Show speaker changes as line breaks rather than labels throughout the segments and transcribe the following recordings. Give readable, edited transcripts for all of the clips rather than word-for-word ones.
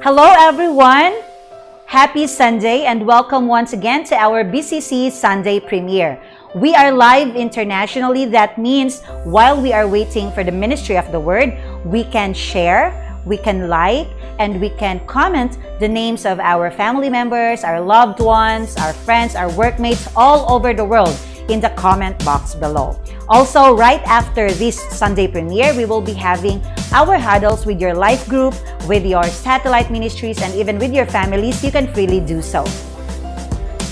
Hello everyone! Happy Sunday and welcome once again to our BCC Sunday premiere. We are live internationally. That means while we are waiting for the ministry of the word, we can share, we can like, and we can comment the names of our family members, our loved ones, our friends, our workmates all over the world in the comment box below. Also, right after this Sunday premiere, we will be having our huddles with your life group, with your satellite ministries, and even with your families. You can freely do so.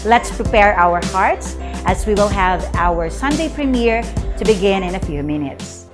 Let's prepare our hearts as we will have our Sunday premiere to begin in a few minutes.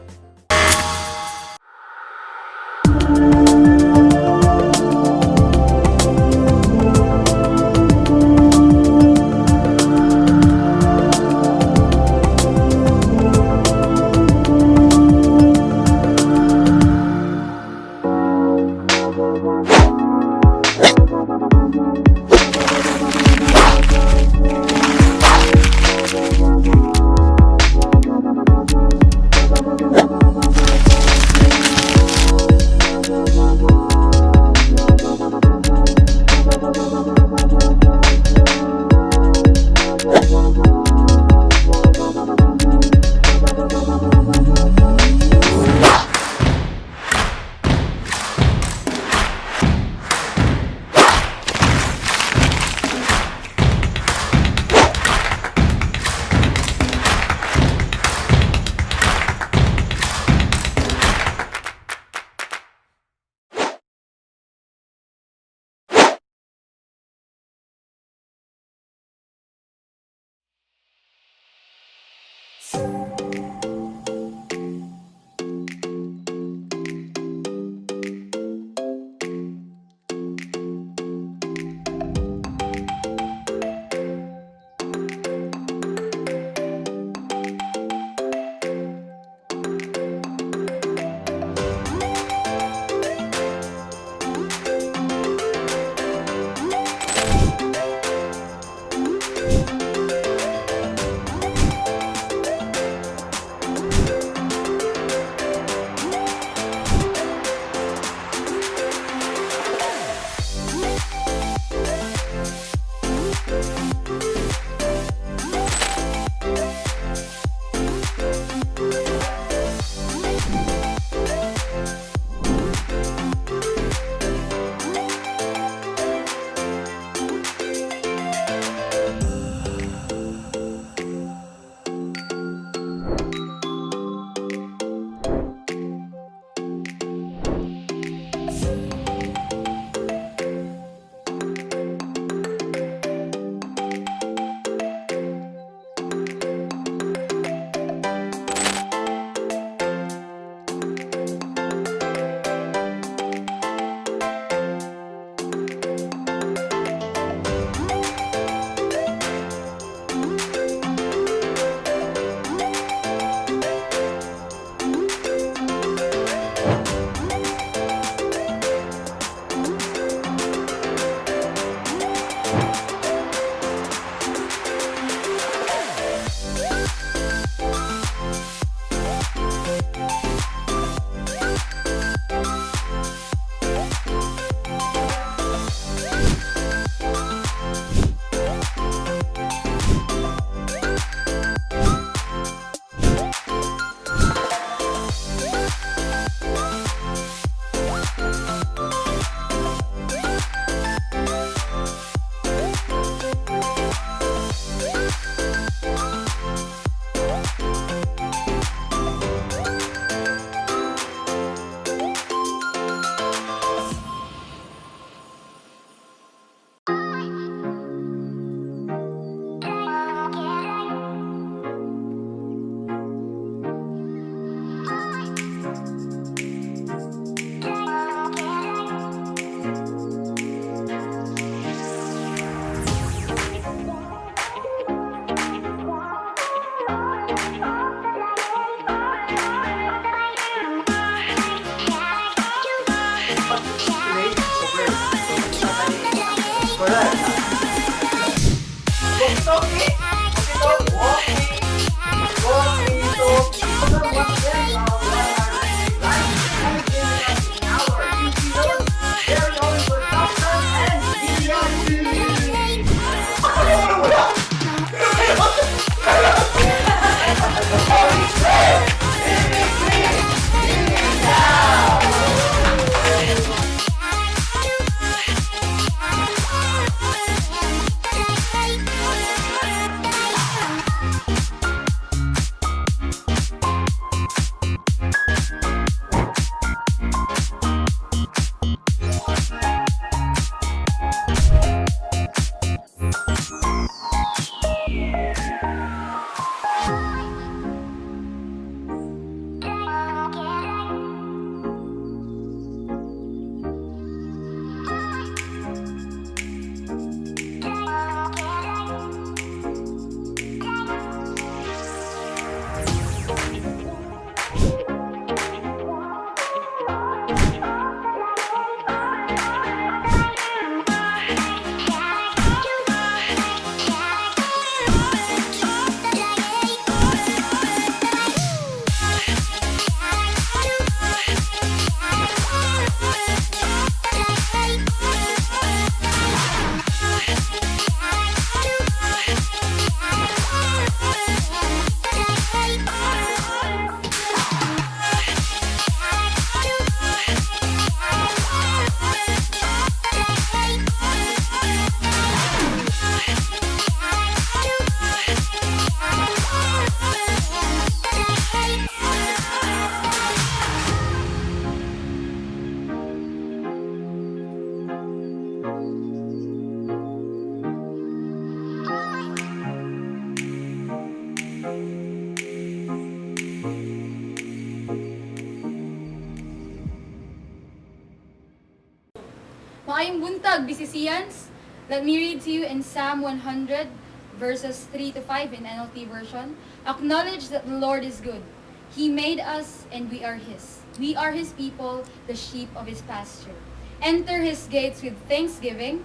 BCCians, let me read to you in Psalm 100, verses 3 to 5 in NLT version. Acknowledge that the Lord is good. He made us and we are His. We are His people, the sheep of His pasture. Enter His gates with thanksgiving.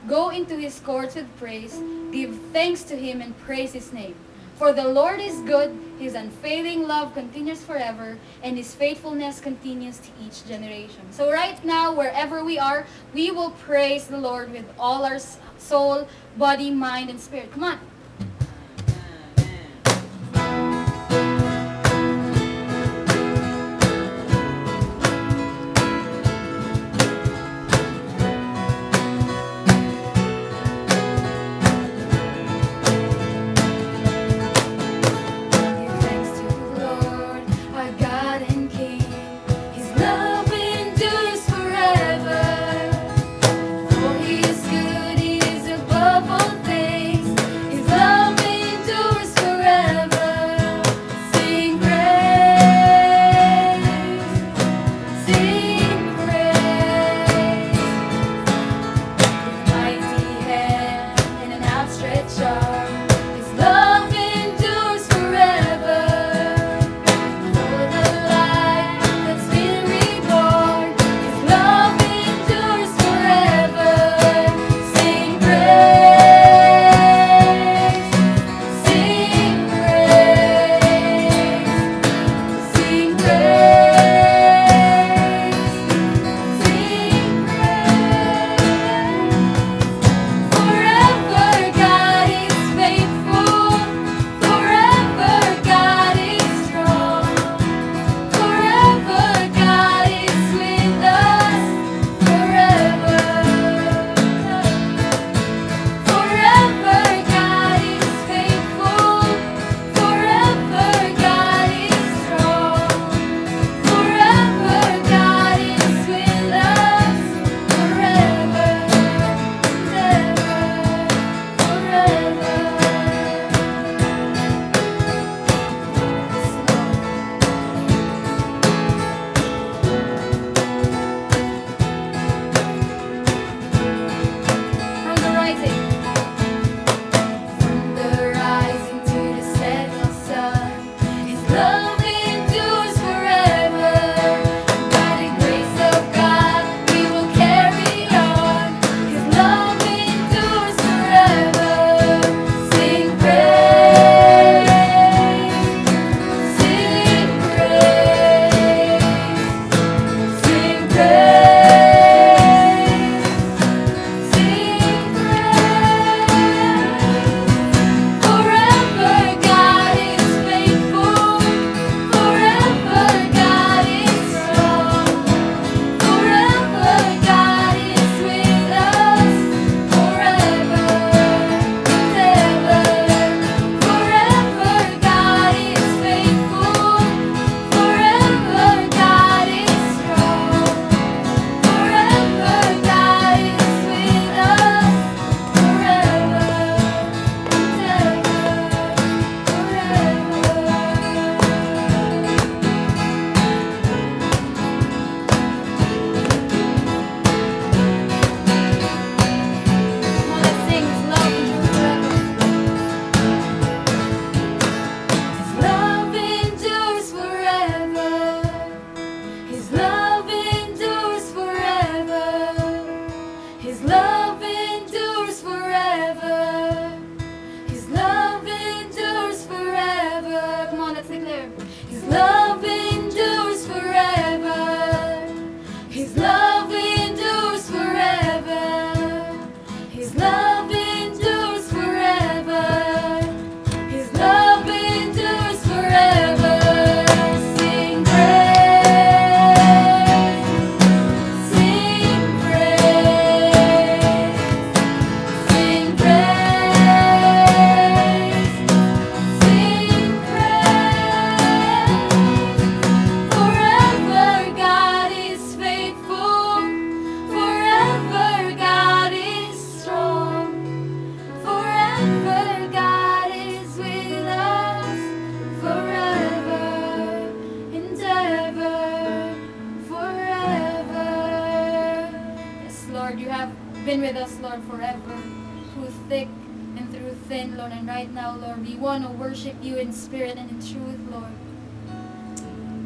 Go into His courts with praise. Give thanks to Him and praise His name. For the Lord is good, His unfailing love continues forever, and His faithfulness continues to each generation. So right now, wherever we are, we will praise the Lord with all our soul, body, mind, and spirit. Come on.
Forever God is strong.
Lord, forever, through thick and through thin, Lord. And right now, Lord, we want to worship you in spirit and in truth, Lord.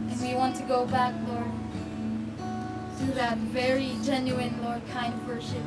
And we want to go back, Lord, to that very genuine, Lord, kind of worship.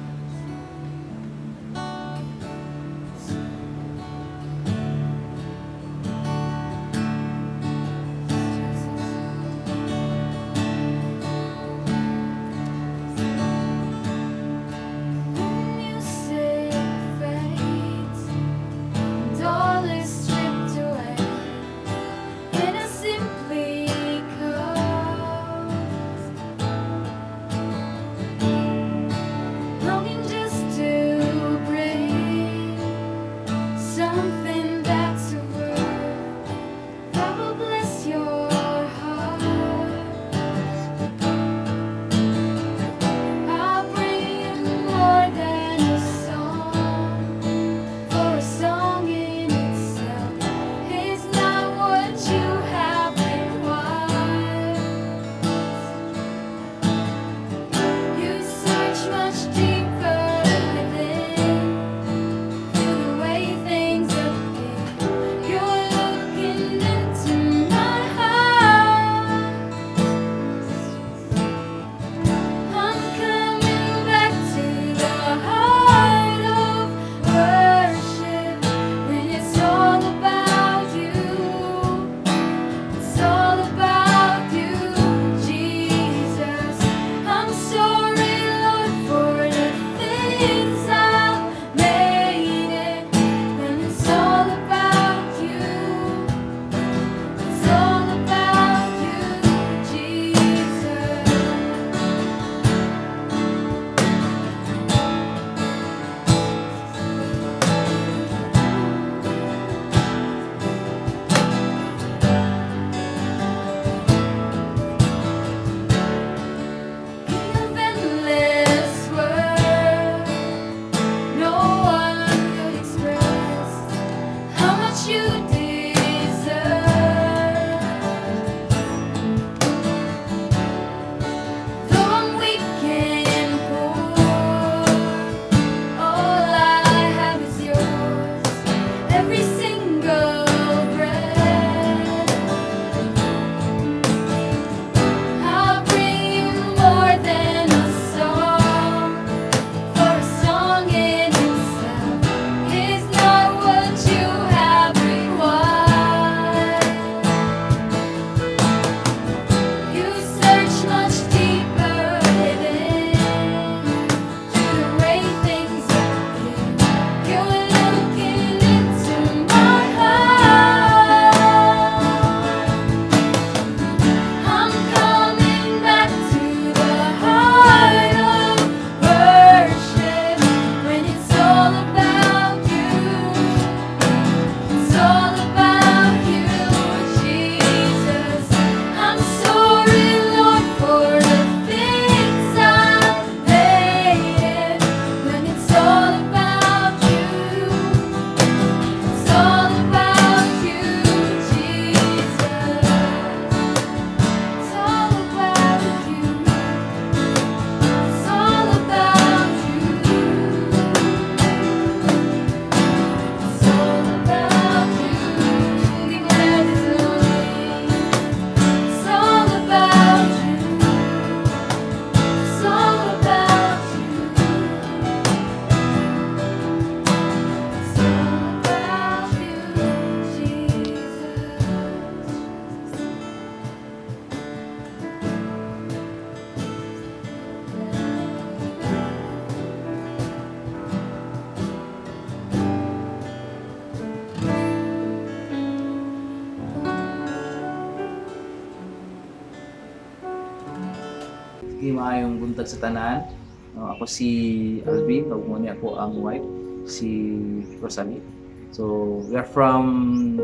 Maayong buntag sa tanan. Ako si Alvin, ug mo ni ako ang wife si Rosalie. So we are from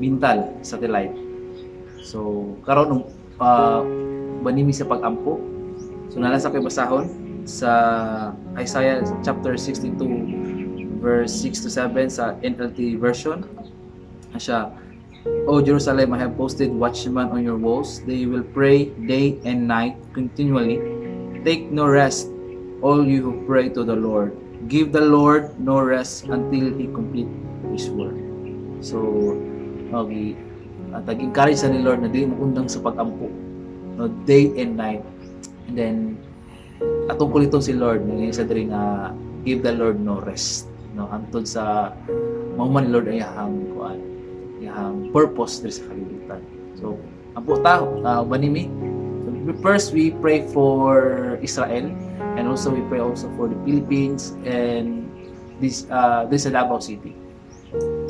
Bintal, Satellite. So karon banimi sa pag-ampo. So nalasa ko'y basahon sa Isaiah chapter 62 verse 6 to 7 sa NLT version. Asya, O Jerusalem, I have posted watchmen on your walls. They will pray day and night continually. Take no rest all you who pray to the Lord. Give the Lord no rest until He complete His work. So, tag-encourage sa ni Lord na di mo undang sa pag-ampo, no, day and night. And then, atong kulito si Lord, ngayon sa diri nga, give the Lord no rest. No, antod sa mauman ni Lord ay iyang purpose diri sa kalibutan. So, ampo ta, banimi. First, we pray for Israel, and also we pray also for the Philippines and this sa Davao City.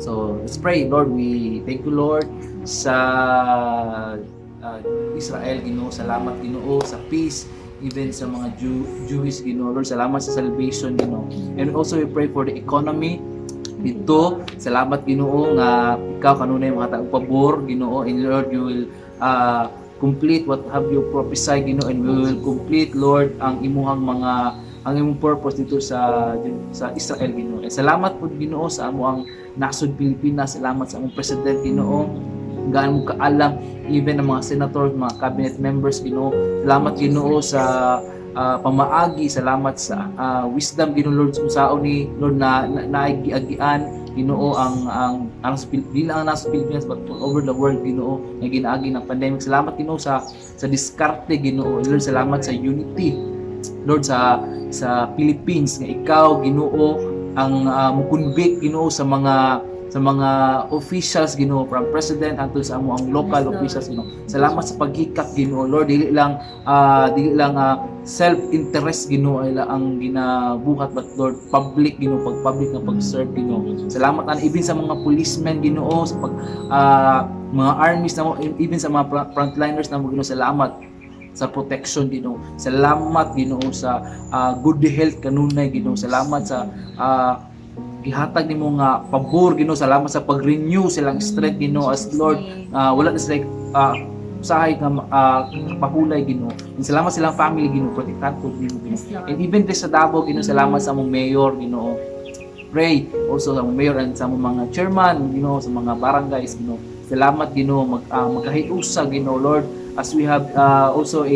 So let's pray. Lord, we thank you, Lord, sa Israel, Ginoo. Salamat, Ginoo, sa peace, even sa mga Jewish, Ginoo. Lord, salamat sa salvation, Ginoo. And also we pray for the economy dito. Salamat, Ginoo, nga ikaw kanunay mga taong pabor, Ginoo. And Lord, you will complete what have you prophesied, Ginoo, and we will complete, Lord, ang imong purpose dito sa Israel, Ginoo. And salamat po, Ginoo, sa among nasod Pilipinas. Salamat sa among president, Ginoo. Gaano mo kaalam even ang mga senators, mga cabinet members, Ginoo. Salamat, Ginoo, sa pamaagi. Salamat sa wisdom, Ginoo, Lord, kung saan ni Lord na naigiagian, Ginoo, ang di lang nasa Pilipinas but all over the world, Ginoo, na ginaagi ng pandemic. Salamat, Ginoo, sa diskarte, Ginoo. Lord, salamat sa unity, Lord, sa Philippines, nga ikaw, Ginoo, ang mukunbik, Ginoo, sa mga officials, Ginoo, from president hangtod sa amo ang local officials, Ginoo. Salamat sa paghikat, Ginoo, Lord, dili lang self-interest, Ginoo, ay ang ginabuhat, but Lord, public, Ginoo, pag-public na pag-serve, Ginoo. Salamat na even sa mga policemen, Ginoo, sa mga armies na mo, even sa mga frontliners na mo, Ginoo. Salamat sa protection, Ginoo. Salamat, Ginoo, sa good health kanunay, Ginoo. Salamat sa gihatag nimo nga pabor, Ginoo. Salamat sa pag-renew silang strength, Ginoo, as Lord, wala na sila usahay nga pahulay, Ginoo. And salamat silang family, Ginoo, protektahan po, Ginoo. And even sa Davao, Ginoo, salamat sa among mayor, Ginoo. Pray also sa among mayor and sa among mga chairman, Ginoo, sa mga barangays, Ginoo. Salamat, Ginoo, magkahiusa, Ginoo, Lord, as we have also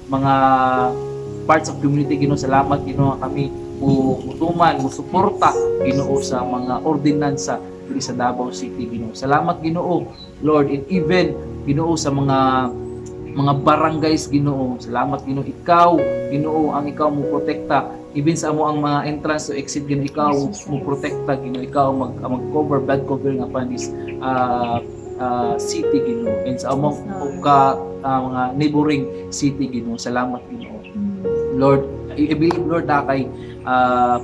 mga parts of community, Ginoo. Salamat, Ginoo, kami mutuman, musuporta, Ginoo, sa mga ordinansa diri sa Davao City, Ginoo. Salamat, Ginoo, Lord, and even, Ginoo, sa mga barangays, Ginoo. Salamat, Ginoo, ikaw, Ginoo, ang ikaw mo protekta even sa amo ang mga entrance to exit, Ginoo, ikaw mo protekta, Ginoo, ikaw mag-cover, blood cover nga pa this city, Ginoo, and sa among mga neighboring city, Ginoo. Salamat, Ginoo. Lord, I believe, Lord, na kay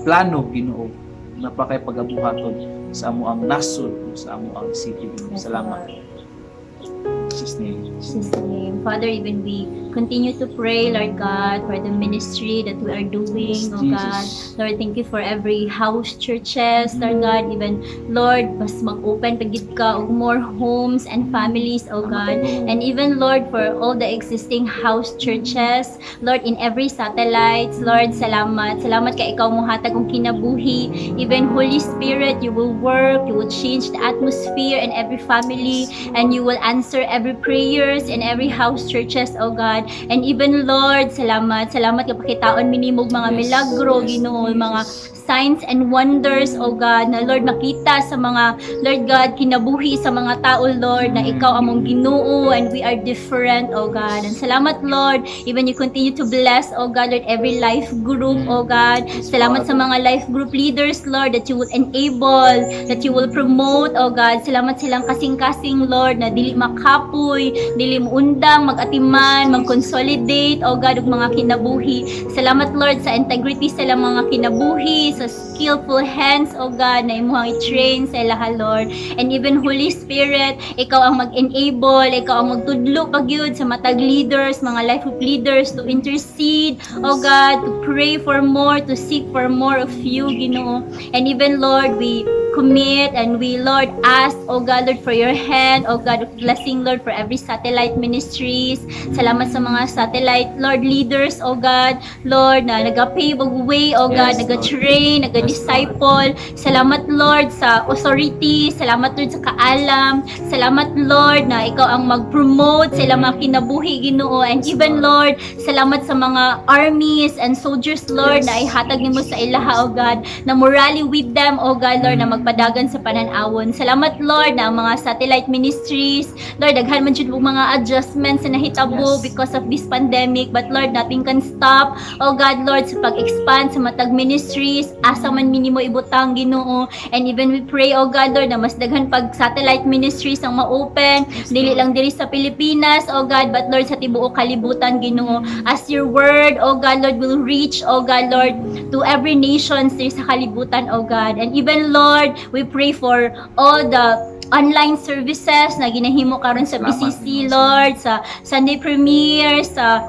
plano, Ginoo, na pa kay pagabuhaton sa amo ang nasod, sa amo ang city, Ginoo. Salamat. In Jesus' name.
Jesus' name. Father, even we continue to pray, Lord God, for the ministry that we are doing, oh God. Lord, thank you for every house churches, Lord God. Even, Lord, mas mag-open pagid ka og more homes and families, oh God. And even, Lord, for all the existing house churches, Lord, in every satellites, Lord, salamat. Salamat ka ikaw mo hatag kong kinabuhi. Even, Holy Spirit, you will work, you will change the atmosphere in every family, and you will answer every prayers in every house churches, oh God. And even, Lord, salamat ka pakitaon minimog mga milagro, Ginoo, mga signs and wonders, oh God, na Lord makita sa mga, Lord God, kinabuhi sa mga tao, Lord, na ikaw among Ginoo and we are different, oh God. And salamat, Lord, even you continue to bless, oh God, Lord, every life group, oh God. Salamat sa mga life group leaders, Lord, that you will enable, that you will promote, oh God. Salamat silang kasing-kasing, Lord, na dili makapoy, dili muundang, mag-atiman, mag-consolidate, oh God, ug mga kinabuhi. Salamat, Lord, sa integrity sa mga kinabuhi, sa skillful hands, oh God, na imuhang i-train sa ilaha, Lord. And even Holy Spirit, ikaw ang mag-enable, ikaw ang magtudlo pagyud sa matag leaders, mga life group leaders to intercede, oh God, to pray for more, to seek for more of you, Ginoo. And even, Lord, we commit and we, Lord, ask, oh God, Lord, for your hand, oh God, of blessing, Lord, for every satellite ministries. Salamat sa mga satellite, Lord, leaders, oh God, Lord, na nag-pave of way, oh God,
Yes,
nag-train, nag-disciple. Salamat, Lord, sa authority. Salamat, Lord, sa kaalam. Salamat, Lord, na ikaw ang mag-promote sa ilang mga kinabuhi, Ginoo. And
Yes,
even,
Lord.
Lord, salamat sa mga armies and soldiers, Lord,
Yes.
na ihatag nimo sa ilaha, oh God, na morally with them, oh God, Lord, na magpadagan sa pananawon. Salamat, Lord, na ang mga satellite ministries, Lord, daghan man jud mga adjustments na nahitabo
Yes.
because of this pandemic, but Lord, nothing can stop, oh God, Lord, sa pag-expand sa matag ministries, asa man minimo ibutang, Ginoo. And even we pray, oh God, Lord, na mas daghan pag satellite ministries ang ma-open,
Yes,
dili
Lord.
lang diri sa Pilipinas, oh God, but Lord, sa tibuok kalibutan, Ginoo. As your word, oh God, Lord, will reach, oh God, Lord, to every nation diri sa kalibutan, oh God. And even, Lord, we pray for all the online services na ginahimo karon sa
Salamat,
BCC,
Lord.
Lord, sa Sunday Premiere, sa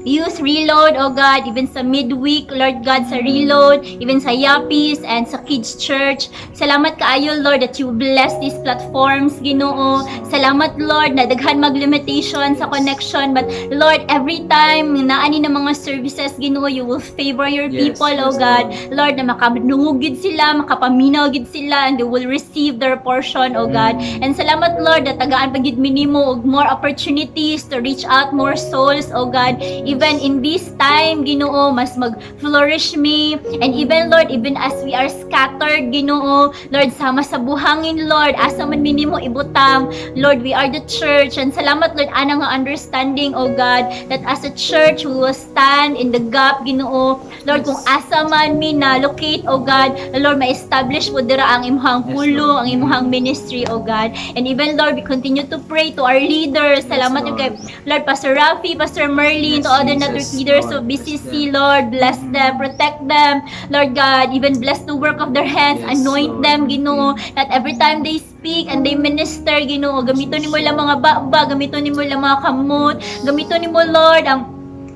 Youth Reload, oh God, even sa midweek, Lord God, sa Reload, even sa Yappies and sa Kids Church. Salamat kaayo, Lord, that you bless these platforms, Ginoo. Salamat, Lord, na daghan mag-limitation sa connection, but Lord, every time naani na mga services, Ginoo, you will favor your
Yes,
people, oh
yes,
God. Lord, na makadungog gid sila, makapaminaw gid sila, and they will receive their portion, oh God. And salamat, Lord, na tagaan pa gid minimo og more opportunities to reach out more souls, oh God. Even in this time, Ginoo, mas mag-flourish me. And even, Lord, even as we are scattered, Ginoo, Lord, sama sa buhangin, Lord, asa man minimo ibutang, Lord, we are the church. And salamat, Lord, ana nga understanding, oh God, that as a church, we will stand in the gap, Ginoo. Lord, kung asa man mi na locate, oh God, Lord, ma-establish mo dira ang imong
Yes,
pulo,
Lord.
ang imong ministry, oh God. And even, Lord, we continue to pray to our leaders. Salamat
Lord.
kay Lord, Pastor Rafi, Pastor Merlin,
Yes,
to all the network
Jesus,
leaders
Lord,
of
bless
BCC,
them.
Lord, bless them, protect them, Lord God, even bless the work of their hands,
Yes,
anoint
Lord,
them, Ginoo,
anointing.
that every time they speak and they minister, Ginoo, gamiton nimo lang mga baba, gamiton nimo lang mga kamot, gamiton nimo, Lord, ang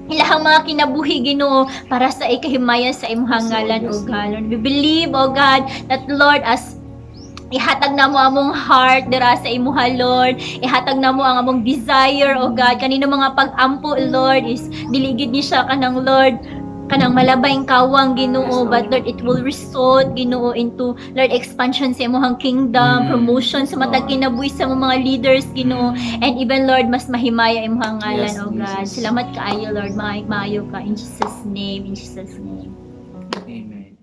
ilahang mga kinabuhi, Ginoo, para sa ikahimayan sa imong ngalan,
Yes,
oh
Lord.
God. Lord, we believe, oh God, that Lord, as ihatag na mo among heart dira sa imuha, Lord. Ihatag na mo ang among desire, oh God. Kanino mga pag-ampo, Lord, is diligid ni siya kanang Lord, kanang malabayng kawang,
Yes,
Ginoo,
Lord.
but Lord, it will result, Ginoo, into Lord expansion sa imong kingdom, promotion sa matag
Lord.
kinabuhi sa mga leaders, Ginoo, and even Lord, mas mahimaya imong ngalan,
Yes,
oh God.
Jesus.
Salamat kaayo, Lord, maayo ka in Jesus name, in Jesus name.
Amen.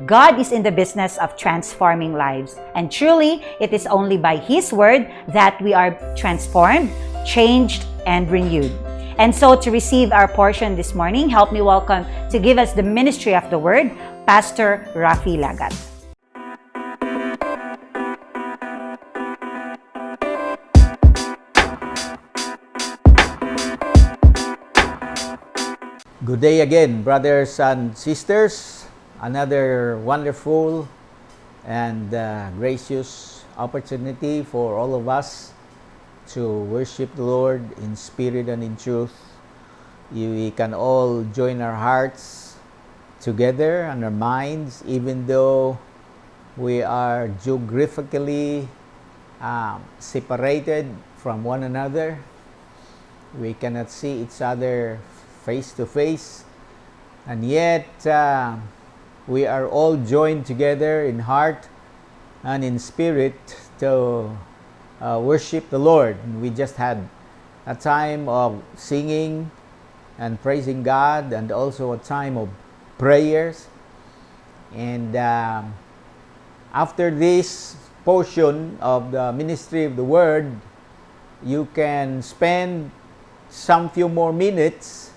God is in the business of transforming lives. And truly, it is only by His Word that we are transformed, changed, and renewed. And so to receive our portion this morning, help me welcome to give us the ministry of the Word, Pastor Rafi Lagat.
Good day again, brothers and sisters. Another wonderful and gracious opportunity for all of us to worship the Lord in spirit and in truth. We can all join our hearts together and our minds, even though we are geographically separated from one another. We cannot see each other face to face, and yet we are all joined together in heart and in spirit to worship the Lord. And we just had a time of singing and praising God, and also a time of prayers. And after this portion of the ministry of the Word, you can spend some few more minutes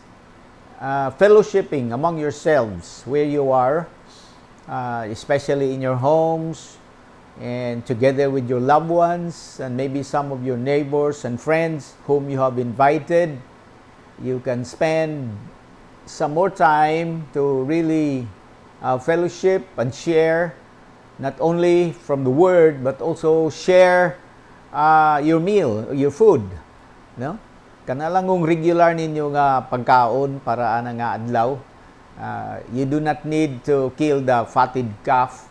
fellowshipping among yourselves where you are, especially in your homes and together with your loved ones and maybe some of your neighbors and friends whom you have invited. You can spend some more time to really fellowship and share, not only from the Word, but also share your meal, your food, no? kana lang kung regular ninyo nga pagkaon para ana nga adlaw. You do not need to kill the fatted calf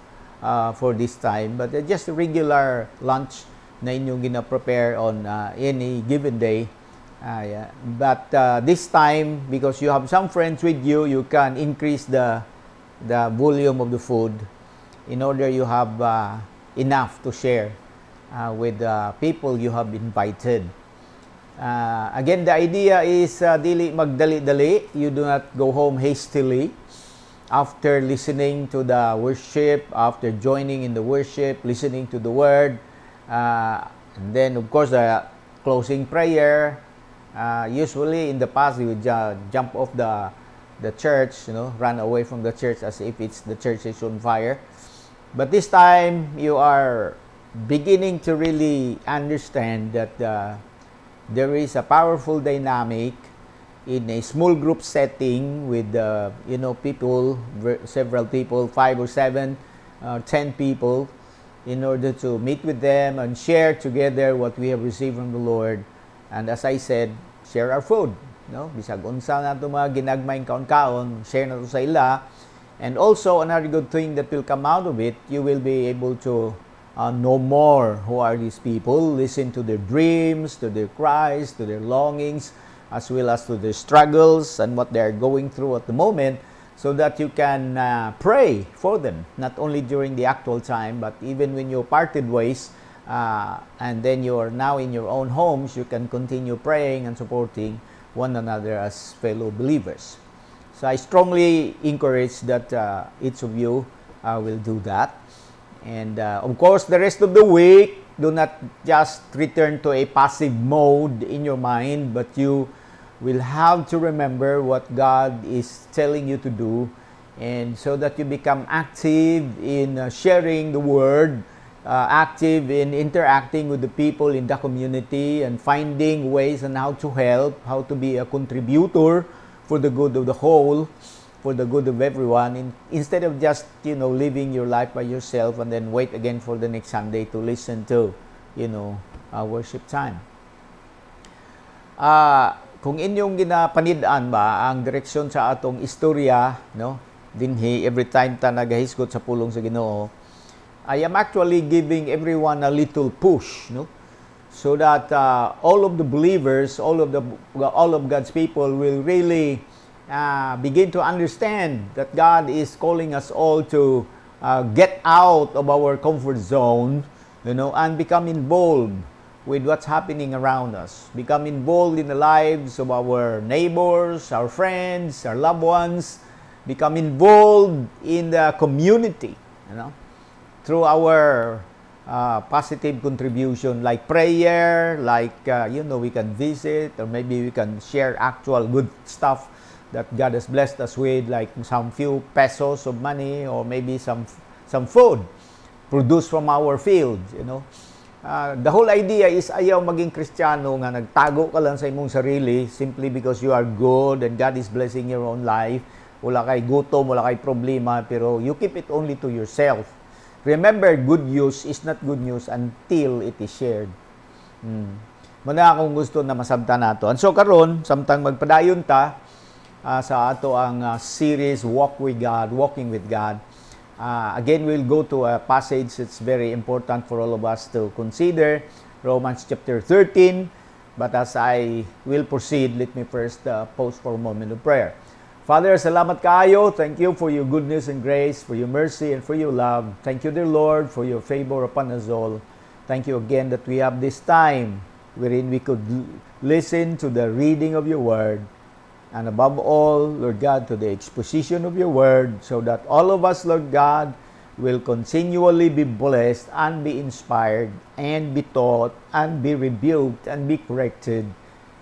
for this time, but just a regular lunch na inyong gina-prepare on any given day. Yeah. But this time, because you have some friends with you, you can increase the volume of the food in order you have enough to share with the people you have invited. Again, the idea is dili magdali-dali. You do not go home hastily after listening to the worship, after joining in the worship, listening to the word, and then of course the closing prayer. Usually in the past you would jump off the church, run away from the church as if the church is on fire. But this time you are beginning to really understand that there is a powerful dynamic in a small group setting with people, several people, 5 or 7, 10 people, in order to meet with them and share together what we have received from the Lord. And as I said, share our food. Bisag unsa na ito mga ginagmayng kaon-kaon, share na ito sa ila. And also, another good thing that will come out of it, you will be able to know more who are these people, listen to their dreams, to their cries, to their longings, as well as to their struggles and what they are going through at the moment, so that you can pray for them, not only during the actual time, but even when you parted ways, and then you are now in your own homes, you can continue praying and supporting one another as fellow believers. So I strongly encourage that each of you will do that. And of course, the rest of the week, do not just return to a passive mode in your mind, but you will have to remember what God is telling you to do, and so that you become active in sharing the word, active in interacting with the people in the community, and finding ways on how to help, how to be a contributor for the good of the whole, for the good of everyone, instead of just living your life by yourself and then wait again for the next Sunday to listen to worship time. Kung inyong ginapanid-an ba ang direksyon sa atong istorya, dinhi every time ta nagahisgot sa pulong sa Ginoo, I am actually giving everyone a little push, so that all of the believers, all of God's people will really begin to understand that God is calling us all to get out of our comfort zone, and become involved with what's happening around us. Become involved in the lives of our neighbors, our friends, our loved ones. Become involved in the community, through our positive contribution, like prayer, like we can visit, or maybe we can share actual good stuff that God has blessed us with, like some few pesos of money, or maybe some food produced from our fields. The whole idea is ayaw maging Kristiyano nga nagtago ka lang sa imong sarili simply because you are good and God is blessing your own life. Wala kay gutom, wala kay problema, pero you keep it only to yourself. Remember, good news is not good news until it is shared. Muna akong gusto na masabtan nato. And so karon, samtang magpadayon ta sa ato ang series Walking with God. Again, we'll go to a passage that's very important for all of us to consider, Romans chapter 13. But as I will proceed, let me first pause for a moment of prayer. Father, salamat kaayo. Thank you for your goodness and grace, for your mercy and for your love. Thank you, dear Lord, for your favor upon us all. Thank you again that we have this time wherein we could listen to the reading of your word. And above all, Lord God, to the exposition of your word, so that all of us, Lord God, will continually be blessed and be inspired and be taught and be rebuked and be corrected,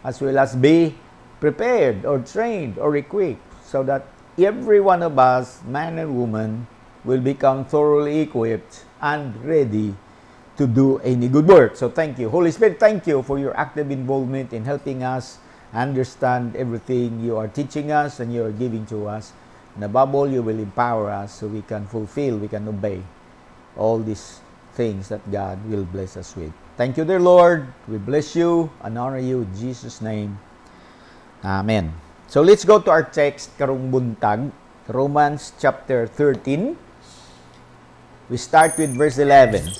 as well as be prepared or trained or equipped, so that every one of us, man and woman, will become thoroughly equipped and ready to do any good work. So thank you. Holy Spirit, thank you for your active involvement in helping us understand everything you are teaching us and you are giving to us. And above all, you will empower us so we can fulfill, we can obey all these things that God will bless us with. Thank you, dear Lord. We bless you and honor you in Jesus' name. Amen. So let's go to our text karong buntag, Romans chapter 13. We start with verse 11.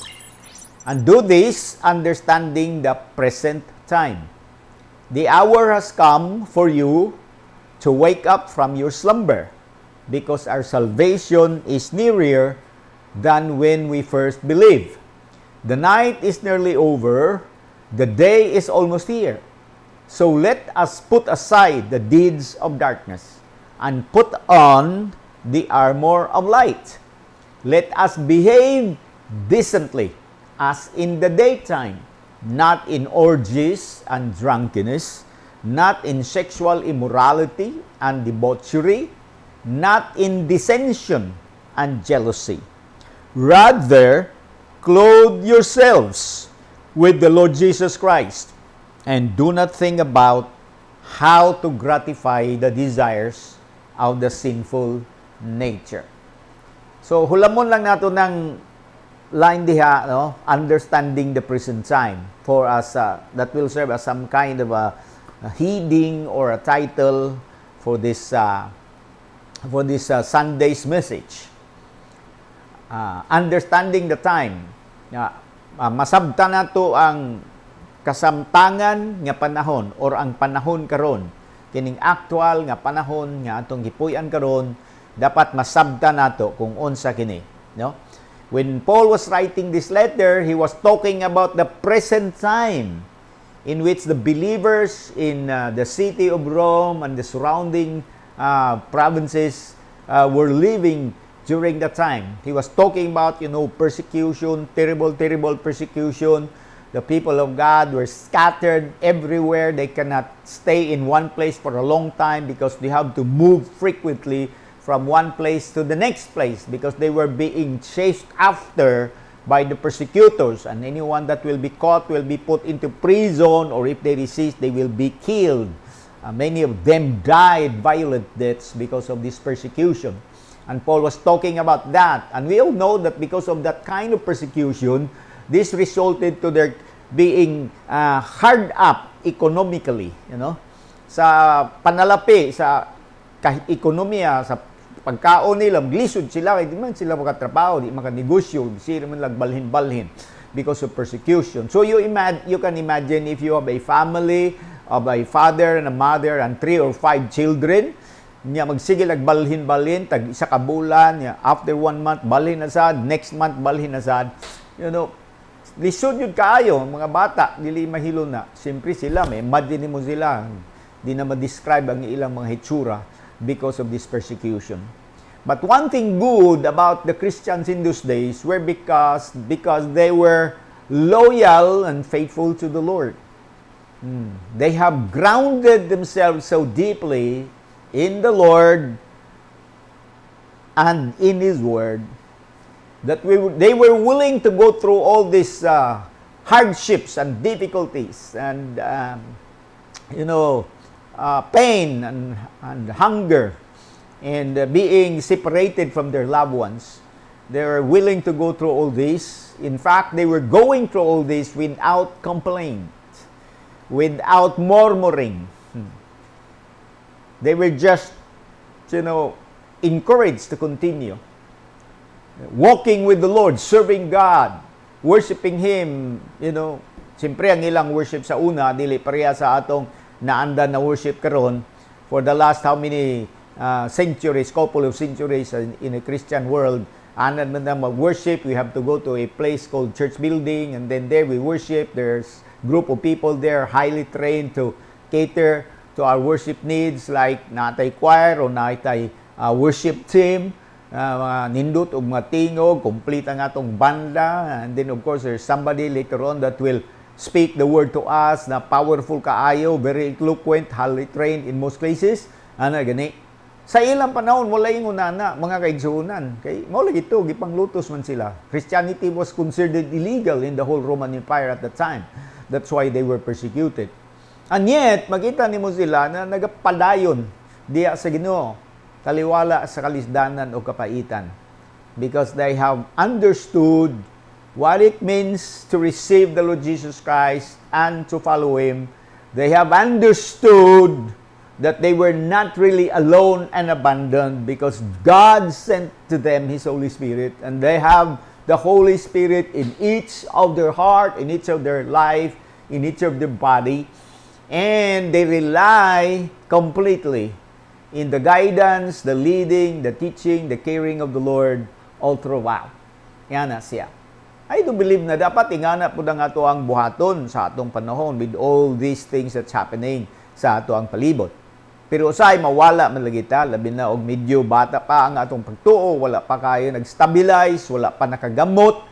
And do this, understanding the present time. The hour has come for you to wake up from your slumber, because our salvation is nearer than when we first believed. The night is nearly over, the day is almost here. So let us put aside the deeds of darkness and put on the armor of light. Let us behave decently as in the daytime, not in orgies and drunkenness, not in sexual immorality and debauchery, not in dissension and jealousy. Rather, clothe yourselves with the Lord Jesus Christ, and do not think about how to gratify the desires of the sinful nature. So, hulamon lang nato ng line diha, no? Understanding the present time, for us, that will serve as some kind of a heading or a title for this Sunday's message. Understanding the time. Masabta nato ang kasamtangan nga panahon or ang panahon karon, kining actual nga panahon nga atong gipuy-an karon, dapat masabta nato kung unsa kini, no? When Paul was writing this letter, he was talking about the present time in which the believers in the city of Rome and the surrounding provinces were living during that time. He was talking about, persecution, terrible persecution. The people of God were scattered everywhere. They cannot stay in one place for a long time because they have to move frequently from one place to the next place because they were being chased after by the persecutors. And anyone that will be caught will be put into prison, or if they resist, they will be killed. Many of them died violent deaths because of this persecution. And Paul was talking about that. And we all know that because of that kind of persecution, this resulted to their being hard up economically, sa panalapi, sa ekonomiya, sa pagkaon nila, glisod sila, di man sila makatrabaho, di makanegosyo, sila man balhin-balhin because of persecution. So you can imagine if you have a family of a father and a mother and 3 or 5 children, niya magsigil nagbalhin-balhin, tag isa ka bulan, niya, after 1 month, balhin asad, next month, balhin asad. Lisod yun kaayo, mga bata, dili mahilo na. Siyempre sila, may imagine mo sila, di na ma-describe ang ilang mga hitsura because of this persecution. But one thing good about the Christians in those days were because they were loyal and faithful to the Lord. They have grounded themselves so deeply in the Lord and in His Word that they were willing to go through all these hardships and difficulties and pain and hunger and being separated from their loved ones. They were willing to go through all this. In fact, they were going through all this without complaint, without murmuring. They were just, encouraged to continue walking with the Lord, serving God, worshiping Him. Siyempre ang ilang worship sa una, dili pareha sa atong naanda na worship karon for the last how many centuries, couple of centuries in a Christian world. Anad man na mag-worship, we have to go to a place called church building, and then there we worship. There's group of people there highly trained to cater to our worship needs, like natay choir o natay worship team, mga nindot o mga tingog, complete ang atong banda, and then of course there's somebody later on that will speak the word to us na powerful kaayo, very eloquent, highly trained in most cases. Gani. Sa ilang panahon, wala yung unana, mga kaigsuunan. Kay, mula ito, gipanglutos man sila. Christianity was considered illegal in the whole Roman Empire at that time. That's why they were persecuted. And yet, makita nimo sila na nagapadayon diya sa Ginoo, taliwala sa kalisdanan o kapaitan. Because they have understood what it means to receive the Lord Jesus Christ and to follow Him. They have understood that they were not really alone and abandoned because God sent to them His Holy Spirit, and they have the Holy Spirit in each of their heart, in each of their life, in each of their body, and they rely completely in the guidance, the leading, the teaching, the caring of the Lord all throughout. Yan na siya. I do believe na dapat ingana po ang ato ang buhaton sa atong panahon with all these things that's happening sa ato ang palibot. Pero usay mawala man lagi ta, labi na og medyo bata pa ang atong pagtuo, wala pa kayo nag-stabilize, wala pa nakagamot.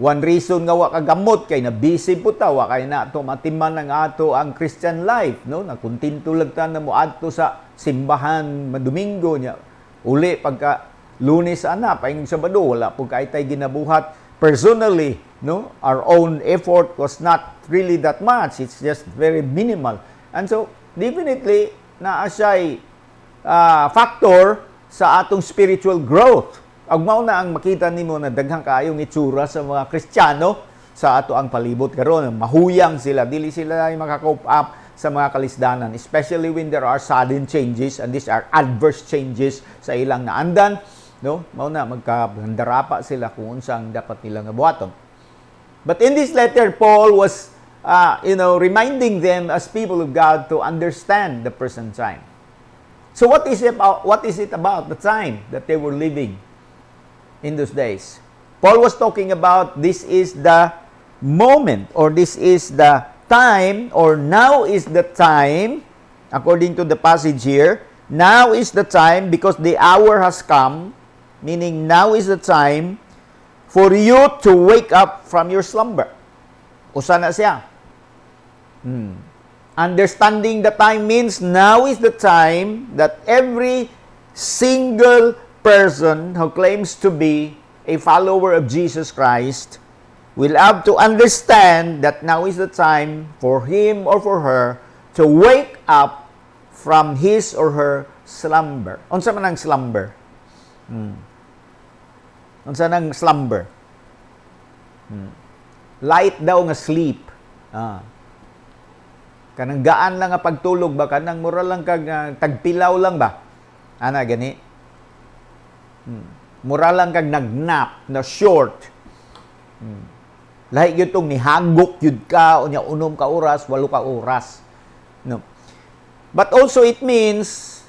One reason nga wa kagamot kay na busy po ta, wa kay na ato matiman ang ato ang Christian life, no? Nakuntinto lang ta na mo adto sa simbahan Domingo nya. Uli pagka Lunes ana, paing Sabado wala po kay tay ginabuhat. Personally, no, our own effort was not really that much. It's just very minimal. And so, definitely, naa siya'y factor sa atong spiritual growth. Agmaw na ang makita nimo na daghang kaayong itsura sa mga Kristiyano sa ato ang palibot karon. Mahuyang sila, dili sila ay maka-cope up sa mga kalisdanan, especially when there are sudden changes, and these are adverse changes sa ilang naandan. No, mao na magkahandarapa sila kung unsang dapat nila nga buhaton. But in this letter, Paul was reminding them as people of God to understand the present time. So what is it about the time that they were living in those days? Paul was talking about this is the moment, or this is the time, or now is the time, according to the passage here. Now is the time because the hour has come. Meaning, now is the time for you to wake up from your slumber. Usa na siya. Understanding the time means now is the time that every single person who claims to be a follower of Jesus Christ will have to understand that now is the time for him or for her to wake up from his or her slumber. Unsa man ang slumber? Unsa nang slumber? Light daw nga sleep. Kanang gaan lang nga pagtulog ba? Kanang mura lang kag tagpilaw lang ba? Ana gani? Mura lang kag nagnap na short. Lahi gyud tong nihagok yun ka, unya unom ka oras, 8 ka oras. No. But also it means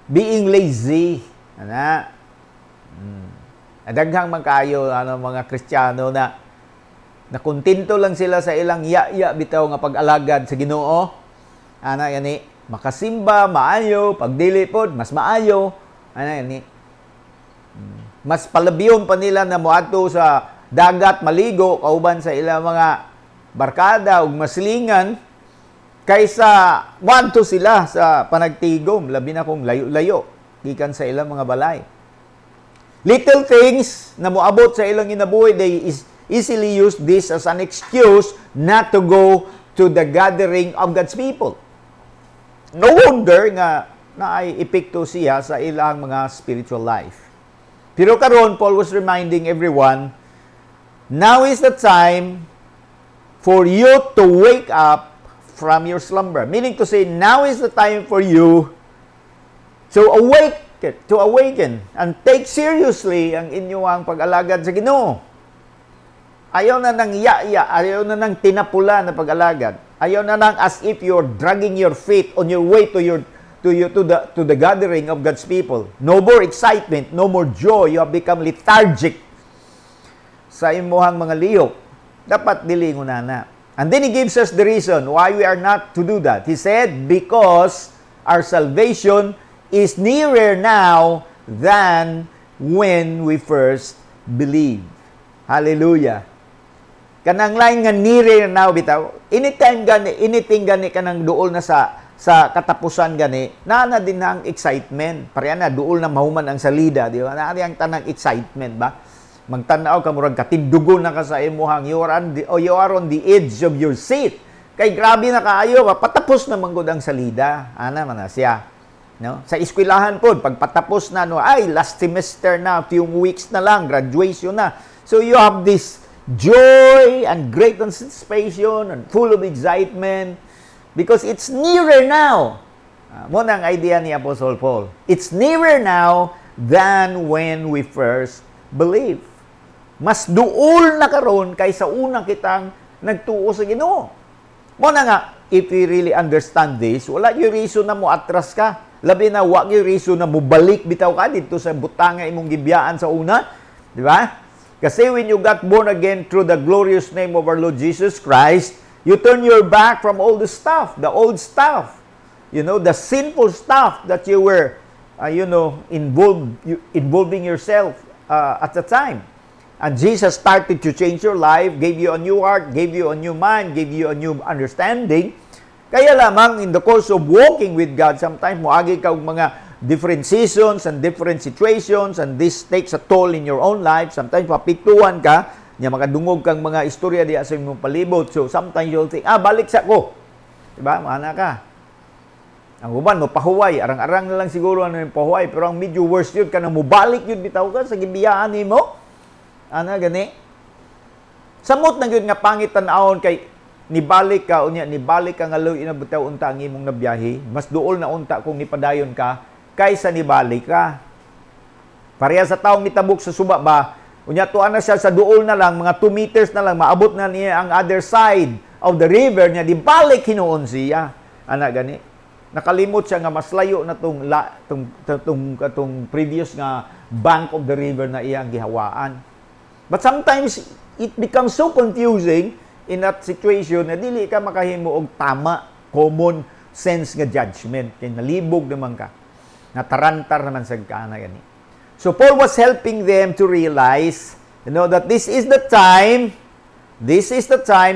being lazy. Ana? Daghang man kayo mga Kristiyano na nakuntinto lang sila sa ilang ya bitaw nga pag-alagad sa Ginoo. Ana gani, makasimba maayo, pagdili pod mas maayo. Ana gani. Mas palabyon pa nila na moadto sa dagat maligo kauban sa ilang mga barkada ug maslingan kaysa wanto sila sa panagtigom, labi na kung layo-layo gikan sa ilang mga balay. Little things na moabot sa ilang inabuhi, they easily use this as an excuse not to go to the gathering of God's people. No wonder nga na ay epekto siya sa ilang mga spiritual life. Pero karon, Paul was reminding everyone, now is the time for you to wake up from your slumber. Meaning to say, now is the time for you to awaken and take seriously ang inyong pag-alagad sa Ginoo. Ayaw na nang ayaw na nang tinapula na pag-alagad. Ayaw na nang as if you're dragging your feet on your way to the gathering of God's people. No more excitement, no more joy. You have become lethargic sa imuhang mga lihok. Dapat dilingon na. And then he gives us the reason why we are not to do that. He said, because our salvation is nearer now than when we first believed. Hallelujah. Kanang lain nga nearer now bitaw. Anything gani kanang duol na sa katapusan gani, na din ang excitement. Pareha na duol na mahuman ang salida, di ba? Na ang tanang excitement ba? Magtanaw ka murag katindugo na ka sa imuhang you are on the edge of your seat. Kay grabe na kaayo, patapos na manggod ang salida. Ana man na siya. No? Sa eskwelahan po, pagpatapos na, last semester na, few weeks na lang, graduation na. So you have this joy and great anticipation and full of excitement because it's nearer now. Mo ang idea ni Apostle Paul. It's nearer now than when we first believed. Mas duol na karon kaysa unang kitang nagtuo sa Ginoo. Mo na nga, if we really understand this, wala yung reason na mo atras ka. Labi na, wag yung reason na mo balik bitaw ka dito sa butanga imong gibiyaan sa una. Di ba? Kasi when you got born again through the glorious name of our Lord Jesus Christ, you turn your back from all the stuff, the old stuff. You know, the sinful stuff that you were, involving yourself at the time. And Jesus started to change your life, gave you a new heart, gave you a new mind, gave you a new understanding. Kaya lamang in the course of walking with God, sometimes moagi ka og mga different seasons and different situations, and this takes a toll in your own life. Sometimes papiktuhan ka, nya makadungog kang mga istorya diya sa imong palibot. So sometimes you'll think, balik sa ko. Diba? Mana ka. Ang uban mo pahuway, arang-arang na lang siguro ano yung pahuway, pero ang medyo worse yun, kanang mubalik yun bitaw ka sa gibiyaan nimo. Ana gani? Samot na yun nga pangit tan-awon kay nibalik ka unya nibalik ka nga luy inabutaw unta ang imong nabiyahe, mas duol na unta kung nipadayon ka kaysa nibalik ka. Pareha sa taong mitabok sa suba ba, unya tuan na siya sa duol na lang, mga 2 meters na lang, maabot na niya ang other side of the river niya, di balik hinuon siya. Ana gani? Nakalimot siya nga mas layo na tong previous nga bank of the river na iyang gihawaan. But sometimes, it becomes so confusing in that situation na dili ka makahimo og tama, common sense nga judgment. Kaya nalibog naman ka. Natarantar naman sa kana gani. So Paul was helping them to realize, that this is the time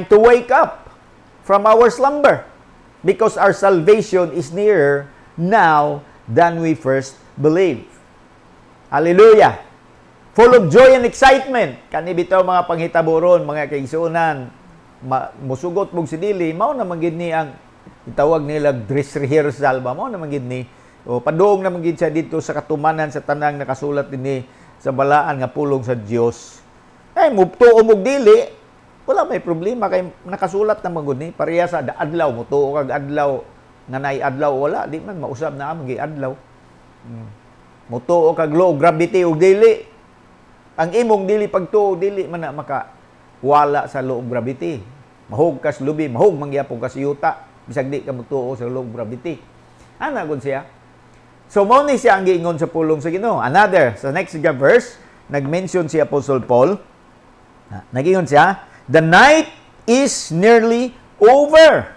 to wake up from our slumber. Because our salvation is nearer now than we first believed. Hallelujah! Full of joy and excitement. Kani bitaw mga panghitaboron, mga kaigsuonan, musugot mong sidili, mao na magid ni ang itawag nila dress rehearsal ba, mao na magid ni o padung na magid siya dito sa katumanan sa tanang nakasulat dinhi sa balaan nga pulong sa Dios. Muptuo mog dili, wala may problema kay nakasulat na magud ni pareha sa adlaw mo tuo kag adlaw nga nay adlaw wala di man mausab na among adlaw. Mo tuo kag low gravity og dili. Ang imong dili pagtuo dili man na maka wala sa low gravity. Mahog kas lubi, mahog mangyapon kas yuta bisag di ka mutuo sa low gravity. Ana gud siya. So mo ni siya ang giingon sa pulong sa Ginoo. Another sa next verse nag-mention si Apostle Paul. Nagingon siya, the night is nearly over.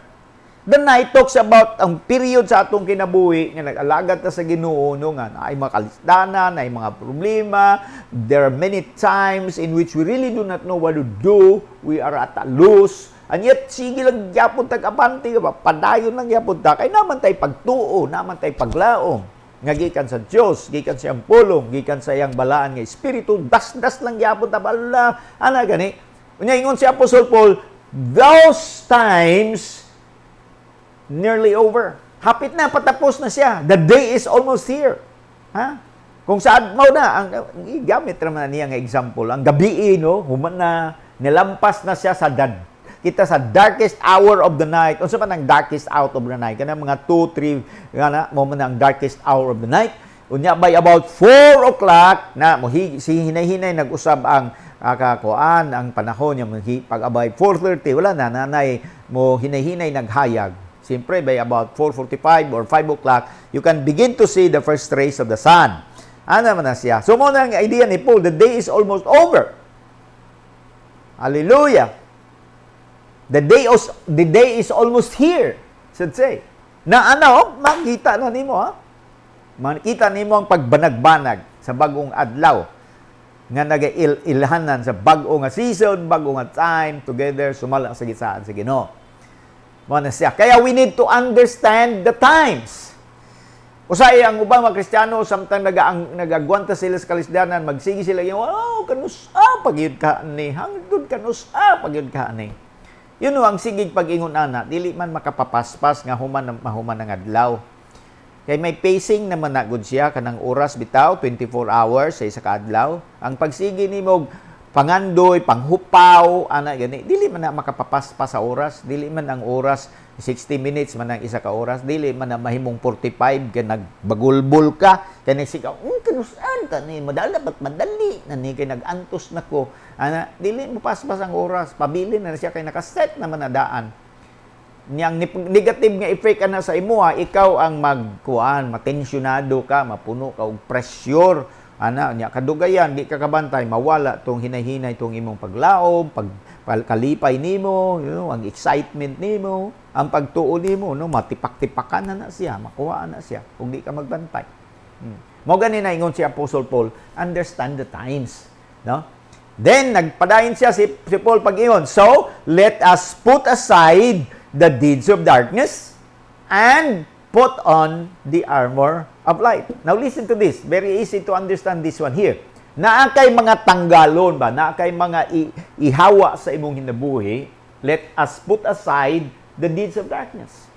The night talks about ang period sa atong kinabuhi nga nag-alagad ta sa Ginoo nga ay mga kalisdanan, ay mga problema. There are many times in which we really do not know what to do. We are at a loss. And yet, sige lang gyapon tag-abante ka ba? Padayon lang gyapon ta. Kay naman tay pagtuo, naman tay paglaom. Nga gikan sa Dios, gikan sa iyang pulong, gikan sa iyang balaan nga espiritu, das-das lang gyapon ta bala. Ana gani? Unya ingon si Apostle Paul, those times nearly over. Hapit na, patapos na siya. The day is almost here. Ha? Kung saan mo na, ang gamit naman niya ng example, ang gabi, human na, nilampas na siya sa kita sa darkest hour of the night. Unsa man ang darkest hour of the night? Kana mga 2, 3, moment ang darkest hour of the night. Unya by about 4 o'clock na si hinay-hinay nag-usab ang kakuan ang panahon niya pag abay 4:30 wala na nanay mo hinay-hinay naghayag. Siyempre by about 4:45 or 5 o'clock you can begin to see the first rays of the sun. Ano man na siya. So mo na ang idea ni Paul, the day is almost over. Hallelujah. The day is almost here, should say. Na makita na nimo makita nimo ang pagbanag-banag sa bagong adlaw nga nagailhanan sa bag-o nga season, bag-o nga time together sumala sa gisaan sa Ginoo. Mo na siya. Kaya we need to understand the times. Usay ang ubang mga Kristiyano samtang nagagwanta sila sa kalisdanan, magsigi sila yung kanus pagyud ka ni hangtod kanus pagyud ka ni. Yun ang sigig pag-ingon ana, dili man makapapaspas nga human ng adlaw. Kay may pacing naman na gud siya kanang oras bitaw 24 hours sa isa ka adlaw. Ang pagsigi nimo pangandoy, panghupaw, ana gani, dili man na makapapaspa sa oras, dili man ang oras 60 minutes man ang isa ka oras, dili man na mahimong 45 kay nagbagulbol ka, kay nagsikaw, kanusan ka ni madali ba't madali na ni kay nagantos nako. Ana, dili mo paspas ang oras, pabili na siya kay nakaset naman na daan. Niyang negative nga effect na sa imo ikaw ang magkuan, matensyonado ka, mapuno ka og pressure. Ana nya kadugayan di ka kabantay mawala tong hinay-hinay tong imong paglaom, pagkalipay nimo, ang excitement nimo, ang pagtuo nimo, matipak-tipakan na siya, makuha na siya kung di ka magbantay. Mao gani na ingon si Apostle Paul, understand the times, no? Then nagpadayon siya si Paul pag-ingon, so let us put aside the deeds of darkness and put on the armor of light. Now listen to this. Very easy to understand this one here. Naa kay mga tanggalon ba? Naa kay mga ihawa sa imong hinabuhi. Let us put aside the deeds of darkness.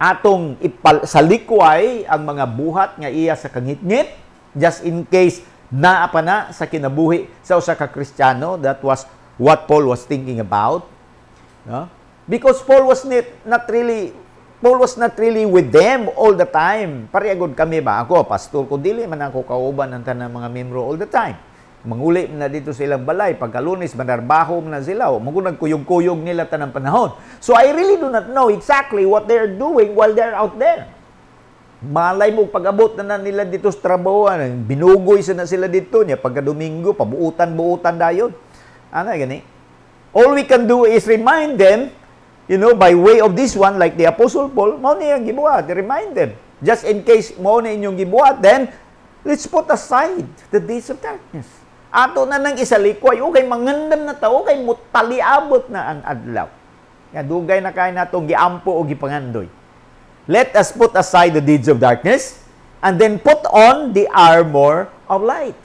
Atong sa likway ang mga buhat nga iya sa kangitngit just in case naa pa na sa kinabuhi sa usa ka Kristiyano. That was what Paul was thinking about. No? Because Paul was not really with them all the time. Parehagod kami ba? Ako, pastor ko, dili man ako kauban ng tanang mga membro all the time. Manguli na dito silang balay. Pagkalunis, manarbaho na sila. Magunag kuyog-kuyog nila tanang panahon. So I really do not know exactly what they're doing while they're out there. Malay mo, pag-abot na nila dito sa trabahoan, binugoy na sila dito niya. Pagka-Domingo, pabuutan-buutan dayon. Ano, gani? All we can do is remind them, by way of this one, like the Apostle Paul, mao niya ang gibuhat, remind them. Just in case mao na inyong gibuhat, then, let's put aside the deeds of darkness. Ato na nang isalikway, kay mangandam na tao, kay mutaliabot na ang adlaw. Nga, dugay na kayo na itong giampo o gipangandoy. Let us put aside the deeds of darkness, and then put on the armor of light.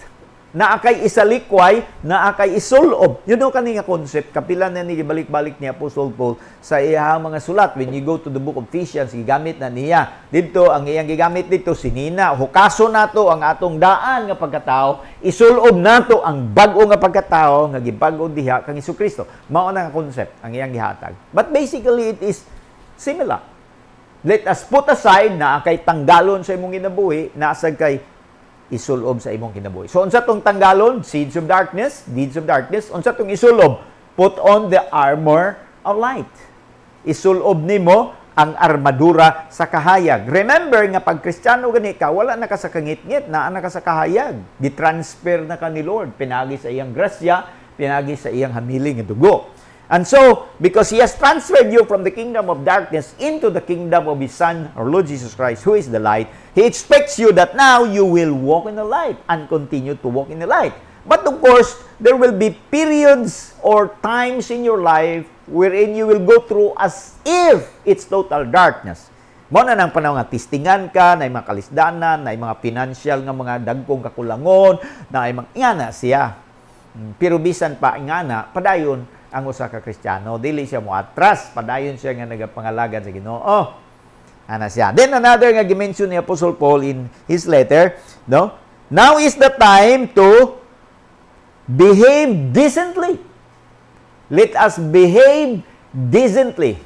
Naa kay isalikway, naa kay isulob. Yun ang kanina concept. Kapila na ni balik-balik ni Apostle Paul sa iyang mga sulat. When you go to the book of Ephesians, gigamit na niya. Dito, ang iyang gigamit dito, sinina. Hukaso nato ang atong daan nga pagkatao. Isulob nato ang bago nga pagkatao nga gibago diha kang Jesucristo. Mao na nga concept ang iyang gihatag. But basically, it is similar. Let us put aside na kay tanggalon sa imong ginabuhi, naasag kay isulob sa imong kinabuhi. So, unsa tong tanggalon? Deeds of darkness. Unsa tong isulob? Put on the armor of light. Isulob nimo ang armadura sa kahayag. Remember nga pag Kristiyano gani ka, wala na ka sa kangit-ngit, naa na ka sa kahayag. Di-transfer na ka ni Lord. Pinagi sa iyang grasya, pinagi sa iyang hamiling nga dugo. And so, because He has transferred you from the kingdom of darkness into the kingdom of His Son, our Lord Jesus Christ, who is the light, He expects you that now you will walk in the light and continue to walk in the light. But of course, there will be periods or times in your life wherein you will go through as if it's total darkness. Mo na nang panahon nga tistingan ka, na mga kalisdanan, na mga financial nga mga dagkong kakulangon, na mga ingana siya. Pero bisan pa ingana, padayon ang usa ka Kristiyano, dili siya mo atras, padayon siya nga nagapangalagan sa Ginoo. Ana siya. Then another nga gi-mention ni Apostle Paul in his letter, no? Now is the time to behave decently. Let us behave decently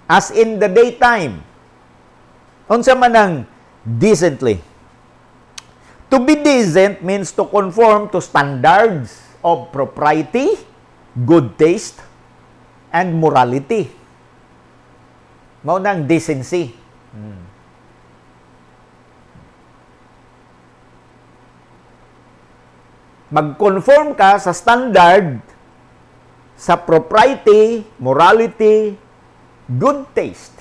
as in the daytime. Unsa man ang decently? To be decent means to conform to standards of propriety, good taste, and morality. Mao nang decency. Mag-conform ka sa standard sa propriety, morality, good taste.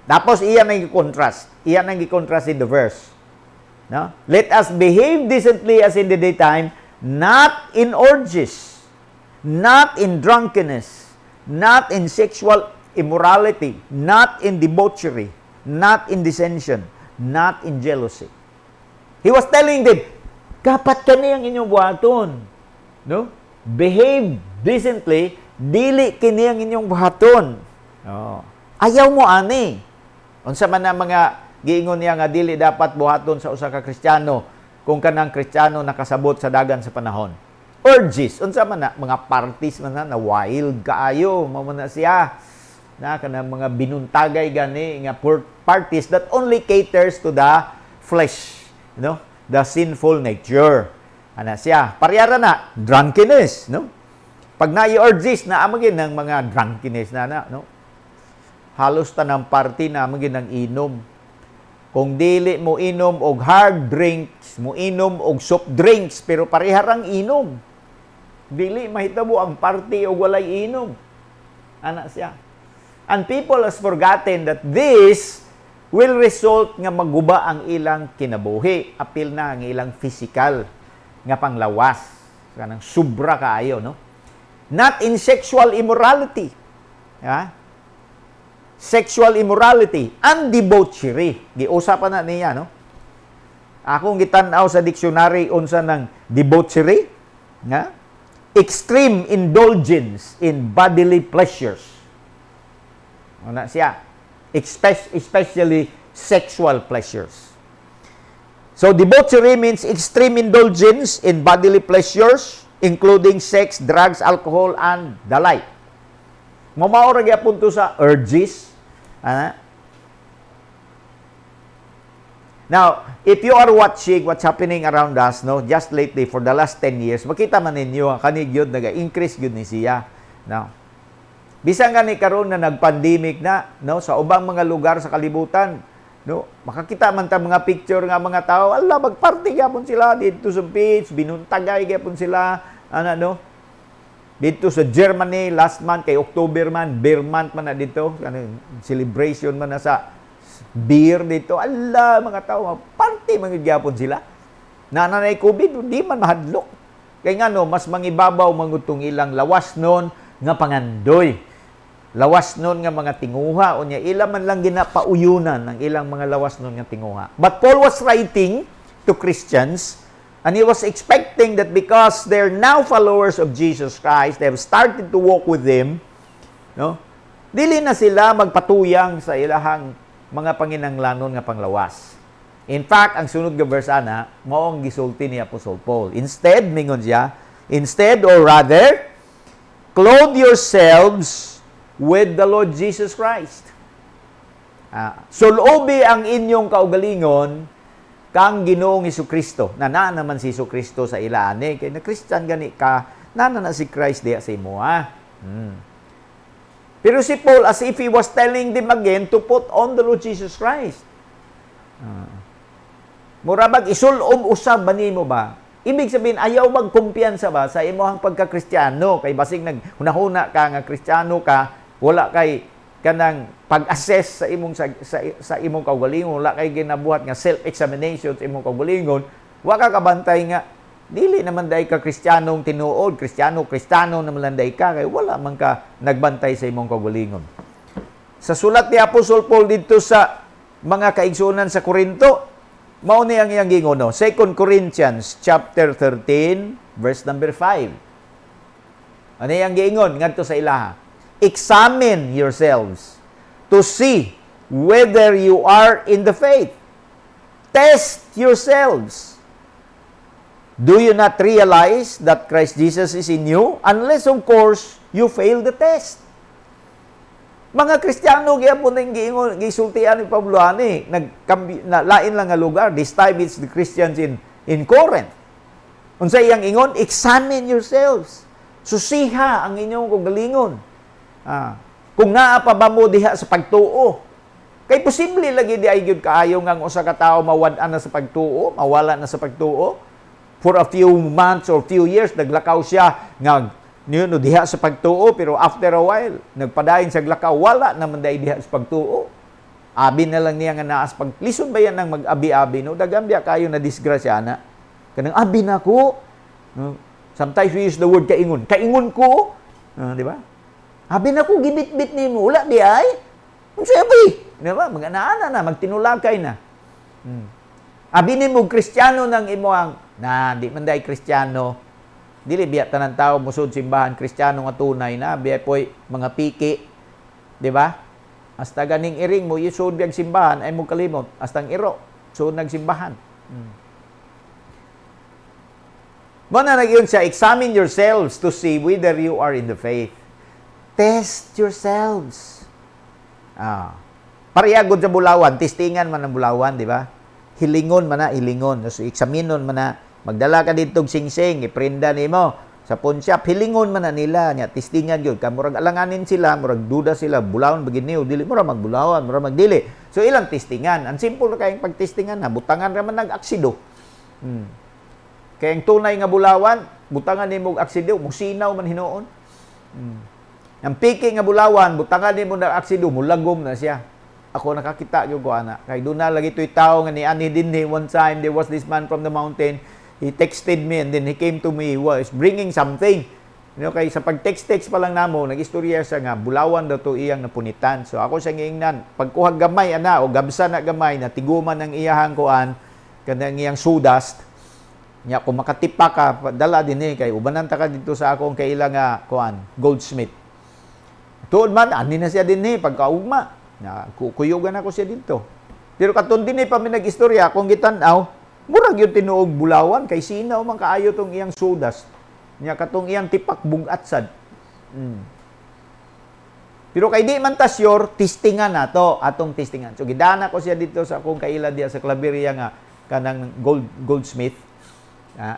Tapos iyan ang i-contrast. Iyan ang i-contrast in the verse. No? Let us behave decently as in the daytime, not in orgies, not in drunkenness, not in sexual immorality, not in debauchery, not in dissension, not in jealousy. He was telling them, kapat kani ang inyong buhaton. No? Behave decently, dili kini ang inyong buhaton. Oh. Ayaw mo ani. Unsa man na mga giingon niya nga dili dapat buhaton sa usa ka Kristiyano, kung kanang Kristiyano nakasabot sa dagan sa panahon. Orgies, unsa man na, mga parties man na wild kaayo, mao man na siya. Na kanang mga binuntagay gani nga parties that only caters to the flesh, the sinful nature. Ana siya. Parehara na drunkenness, no? Pag na-orgies na amagin ng mga drunkenness na, no? Halos tanang party na amagin ng inom. Kung dili mo inom og hard drinks, mo inom og soft drinks, pero pareharang inom. Dili mahitabo ang party og walay inom. Ana siya. And people has forgotten that this will result nga maguba ang ilang kinabuhi. Apil na ang ilang physical nga panglawas. Kanang sobra kaayo, no? Not in sexual immorality. Ha? Sexual immorality and debauchery. Giusapan na niya, no? Akong gitan-aw sa dictionary unsa ng debauchery, nga? Extreme indulgence in bodily pleasures. Ano siya? Especially sexual pleasures. So debauchery means extreme indulgence in bodily pleasures, including sex, drugs, alcohol, and the like. Mamaorag yapon to sa urges. Now, if you are watching what's happening around us, no, just lately for the last 10 years, makita man ninyo ang kanig yun, naga-increase yun ni siya. Now, bisan nga ni karon na nag-pandemic na, no, sa ubang mga lugar sa kalibutan, no, makakita man ta mga picture nga mga tao, ala magparty gyapon sila dito sa beach, binuntagay gyapon sila, no. Dito sa Germany, last month, kay October man, beer month man na dito, celebration man na sa beer dito. Ala, mga tao, party mga gyapon sila. Nananay COVID, di man mahadlok. Kaya nga no, mas mangibabaw mangutong ilang lawas nun nga pangandoy. Lawas nun nga mga tinguha. O niya, ilang man lang ginapauyunan ng ilang mga lawas nun nga tinguha. But Paul was writing to Christians, and he was expecting that because they're now followers of Jesus Christ, they have started to walk with Him, no? Dili na sila magpatuyang sa ilahang mga panginanglanon nga panglawas. In fact, ang sunod nga verse ana, maong gisulti ni Apostle Paul. Instead, mingon siya, or rather, clothe yourselves with the Lord Jesus Christ. Sulobi ang inyong kaugalingon kang Ginoong Hesukristo. Na naman si Hesukristo sa ilaan kay na Christian gani ka, na si Christ diya sa imo Pero si Paul, as if he was telling them again to put on the Lord Jesus Christ. Murabag isulom usab ba nimo ba? Ibig sabihin ayaw magkumpiyansa ba sa imong pagka-Kristiyano kay basig naghunahuna ka nga Kristiyano ka, wala kay kanang pag-assess sa imong sa imong kaugalingon, wala kay ginabuhat nga self-examination sa imong kaugalingon, wa ka kabantay nga dili naman day ka Kristiyanong tinuod, Kristiyano naman lang day ka kay wala man ka nagbantay sa imong kaugalingon. Sa sulat ni Apostol Paul dito sa mga kaigsunan sa Korinto, mao ni ang iyang gingon, no? 2 Corinthians chapter 13 verse number 5. Ano iyang gingon ngadto sa ilaha? Examine yourselves to see whether you are in the faith. Test yourselves. Do you not realize that Christ Jesus is in you? Unless, of course, you fail the test. Mga Kristiyano, gyapon ning gisultian ni Pablo ani, lain lang nga lugar. This time it's the Christians in Corinth. Unsa iyang ingon? Examine yourselves. Susiha ang inyong kaugalingon. Kung naa pa ba mo diha sa pagtuo. Kay posible lagi di ay gyud kaayo nga usa ka tawo mawad-an na sa pagtuo, mawala na sa pagtuo. For a few months or few years naglakaw siya nga diha sa pagtuo, pero after a while nagpadayon sa glakaw, wala naman dai diha sa pagtuo. Abi na lang niya nga naa sa lison ba yan nang mag-abi-abi, no? Daghang biya kayo na disgrasya na. Kanang abi na ko. No? Sometimes we use the word kaingon. Kaingon ko. Di ba? Abi na ko, gibit-bit ni mo. Wala di ay. Unsay abi? Di ba? Mag-anaana na, magtinulakay na. Abi ni mo, Kristiyano ng imuang, di man dahi Kristiyano. Dili biya tanan tao musud simbahan Kristiyano nga tunay na, biya po'y mga piki. Di ba? Hasta ganing iring mo, isud biyag simbahan, ay mo kalimot. Hasta ang iro, sud nagsimbahan. Mo na nagyon siya, examine yourselves to see whether you are in the faith. Test yourselves. Pariyagod sa bulawan, testingan man ang bulawan, di ba? Hilingon man na, hilingon. So, examinon man na, magdala ka dito singsing, iprenda ni mo. Sa pawn shop, hilingon man na nila, nya testingan yun. Murag alanganin sila, murag duda sila, bulawon begini, dili, murag magbulawan, murag magdili. So, ilang testingan. Ang simple na kayong pagtestingan na, butangan raman nag-aksido. Kaya ang tunay nga bulawan, butangan ni mo aksido, musinaw man hinoon. Ang piki nga bulawan, butangan ni mo nag-aksido, mulagom na siya. Ako nakakita yung ko, anak. Kaya doon na lagi ito'y tao nga ni Ani din one time, there was this man from the mountain, he texted me and then he came to me, he was bringing something. Kaya sa pag-text pa lang namo, nag-istorya siya nga, bulawan daw to iyang napunitan. So ako siya ngingnan, pagkuhag gamay, ana, o gabsa na gamay, na tiguman ng iyahang kuan, kanang iyang sudast, nya kung makatipa ka, dala din kay ubanan ta ka dito sa akong kailang nga kuan, goldsmith. Tuod man, ani na siya din pagkaugma. Kuyugan ako siya dito. Pero katong din pa mi nag-istorya, kung gitan-aw, murag yung tinuog bulawan, kay sinaw man kaayo tong iyang sudas. Nya katong iyang tipak bugatsad. Pero kay di man tasyor, testingan nato, atong testingan. So gidana ko siya dito sa akong kaila diya sa Claveria nga kanang goldsmith.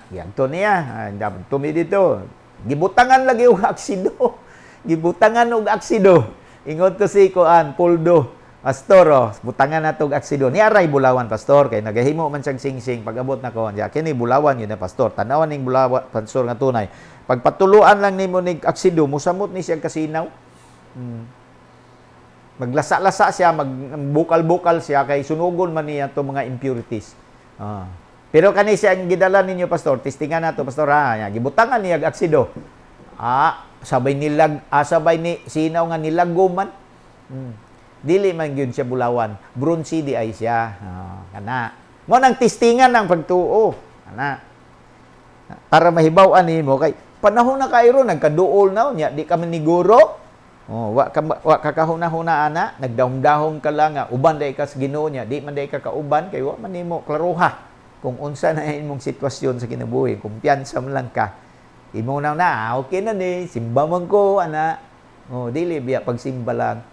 Ganto niya, tumi dito. Gibutangan lagi og aksido. Gibutangan og aksido. Ingon to si Kuan, Puldo, Pastor, butangan na tog aksido. Ni aray bulawan, Pastor, kay nagahimo man siyang sing-sing. Pag-abot na ko, kini bulawan yun na, Pastor. Tanawan ning bulawan, Pastor, nga tunay. Pagpatuluan lang nimo ni aksido, musamot ni siyang kasinaw. Maglasa-lasa siya, magbukal-bukal siya, kay sunugon man niya to mga impurities. Pero kani siya ang gidala ninyo, Pastor, testingan na to, Pastor, gibutangan niya aksido. Sabay ni sinaw nga nilagoman. Dili man gyud siya bulawan. Bronzy di ay siya. Kana. Mo nang testingan ng pagtuo. Kana. Para mahibaw-an nimo kay panahon na kairo nagkaduol na nya di ka man ni guro. Wa kakahuna-huna ana, nagdahom-dahom ka lang nga uban day ka sa Ginoo nya, di man day ka kauban kay wa man nimo klaruha kung unsa na imong sitwasyon sa kinabuhi, kumpiyansa man lang ka. Imo na, okay na ni, simba man ko, ana. Dili biya pagsimba lang.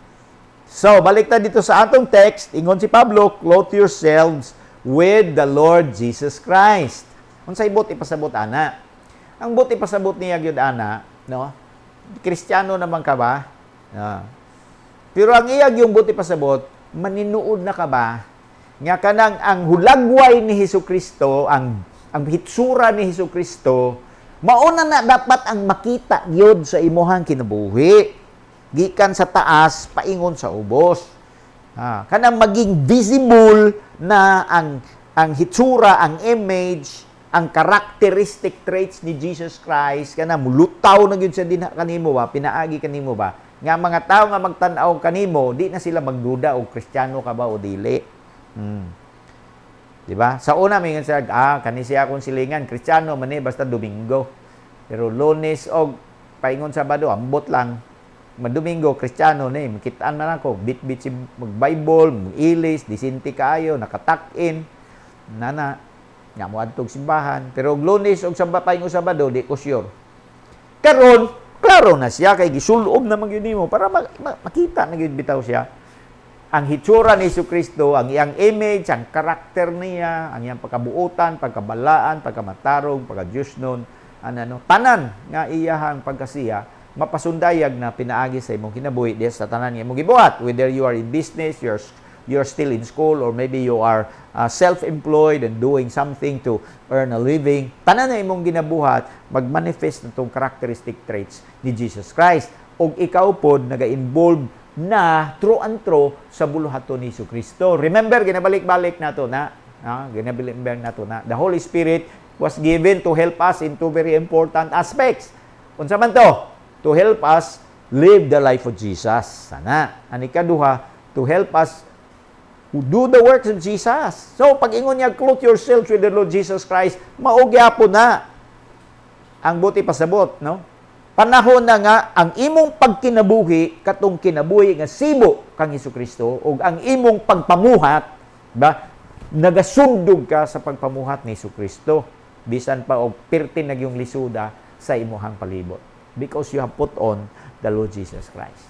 So, balik ta dito sa atong text, ingon si Pablo, clothe yourselves with the Lord Jesus Christ. Unsay bot ipasabot ana? Ang bot ipasabot niya gyud ana, no? Kristiyano naman ka ba? Pero ang iyag yung bot ipasabot, maninuod na ka ba? Nga kanang ang hulagway ni Hesukristo, ang hitsura ni Hesukristo, mauna na dapat ang makita gyud sa imuhang kinabuhi. Gikan sa taas, paingon sa ubos. Kanang maging visible na ang hitsura, ang image, ang characteristic traits ni Jesus Christ, kanang mulutaw na gyud sa dinha kanimo ba, pinaagi kanimo ba, nga mga tao nga magtan-aw kanimo, di na sila magduda og Kristiyano ka ba o dili. Diba? Sa una, may nga kani siya akong silingan, Kristiyano man basta Domingo. Pero Lunes o paingon Sabado, ambot lang. Madomingo, Kristiyano makitaan man ako, bit-bit si mag-Bible, mag-ilis, disinti kaayo, nakatakin, nga mo adtog simbahan. Pero Lunes o paingon Sabado, di ko sure. Karon, klaro na siya, kay gisulob na magyud mo, para makita na gyud bitaw siya. Ang hitsura ni Jesucristo, ang iyang image, ang karakter niya, ang iyang pagkabuutan, pagkabalaan, pagkamatarong, pagka-Diyos nun, tanan nga iyahang pagkasiya, mapasundayag na pinaagi sa imong kinabuhi diya sa tanan nga imong gibuhat. Whether you are in business, you're still in school, or maybe you are self-employed and doing something to earn a living, tanan na imong ginabuhat, mag-manifest na itong characteristic traits ni Jesus Christ. O ikaw pod naga-involve na true and true sa buluhaton ni Jesucristo. Remember, ginabalik-balik nato na, the Holy Spirit was given to help us in two very important aspects. Unsa man to? To help us live the life of Jesus. Sana. Ani kaduha, to help us who do the works of Jesus. So, pag ingon niya, clothe yourselves with the Lord Jesus Christ, maugyapo na ang buti pasabot, no? Panahon na nga ang imong pagkinabuhi katong kinabuhi nga sibo kang Hesukristo ug ang imong pagpamuhat ba nagasundog ka sa pagpamuhat ni Hesukristo. Bisan pa og pirti na yung lisuda sa imuhang palibot. Because you have put on the Lord Jesus Christ.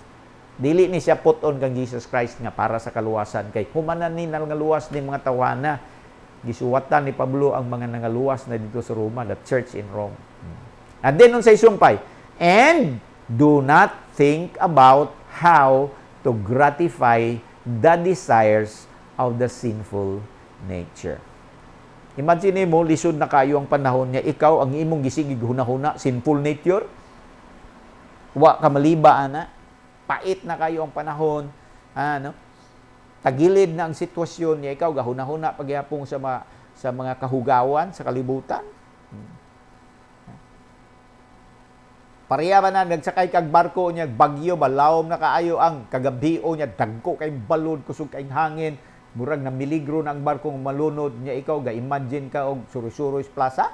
Dili ni siya put on kang Jesus Christ nga para sa kaluwasan. Kay humanan ni nangaluwas ni mga tawana. Gisuwatan ni Pablo ang mga nangaluwas na dito sa Roma, the church in Rome. And then, nun sa isumpay, and do not think about how to gratify the desires of the sinful nature. Imagine mo, lisod na kayo ang panahon niya, ikaw ang imong gisigig hunahuna, sinful nature, wa ka maliba, ana, pait na kayo ang panahon, tagilid na ang sitwasyon niya, ikaw gahuna-huna pagyapong sa mga kahugawan, sa kalibutan. Pareha ba na, nagsakay kag barko niya, bagyo, balawom na kaayo ang kagabio niya, dagko kay balod, kusog kay hangin, murag na miligro na ang barkong malunod niya, ikaw, ga-imagine ka og Surusuroy Plaza?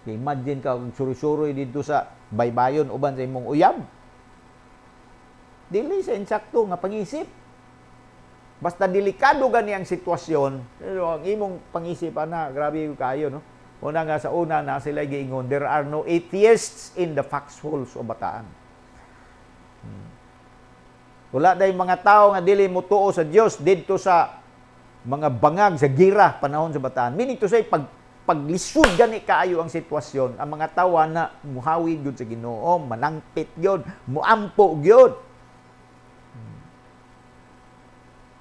Ga-imagine ka og Surusuroy dito sa baybayon, uban sa imong uyab? Dili sa insakto nga pangisip. Basta delikado gani ang sitwasyon, pero ang imong pangisip, grabe kayo, no? Una nga sa una na sila giingon, there are no atheists in the foxholes o Bataan. Wala day mga tao nga dili mo tuo sa Dios didto sa mga bangag sa gira panahon sa Bataan. Meaning to say paglisod gani kaayo ang sitwasyon, ang mga tawa na muhawid gyud sa Ginoo, manangpit gyud, muampo gyud.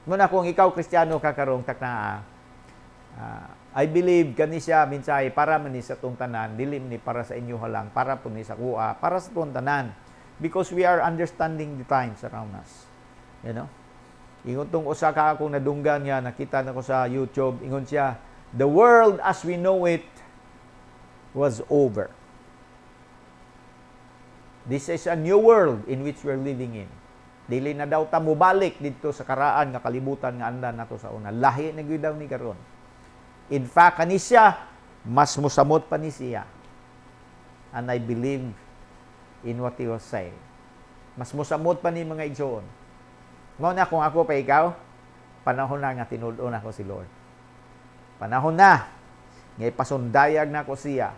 Muna kung ikaw Kristiyano ka karong takna, I believe kani siya minsay para man ni sa tong tanan, dili ni para sa inyo halang, para po ni sa kuha, para sa tong tanan. Because we are understanding the times around us. You know? Ingon tong usa ka akong nadunggan niya, nakita na ko sa YouTube, ingon siya, the world as we know it was over. This is a new world in which we're living in. Dili na daw ta mobalik dito sa karaan nga kalibutan nga andan nato sa una. Lahi na gyud daw ni karon. In fact, kani siya mas musamot pa ni siya. And I believe in what he was saying. Mas musamot pa ni mga igsoon. Mao na kung ako pa ikaw, panahon na nga tinud-on ako si Lord. Panahon na nga ipasundayag na ko siya.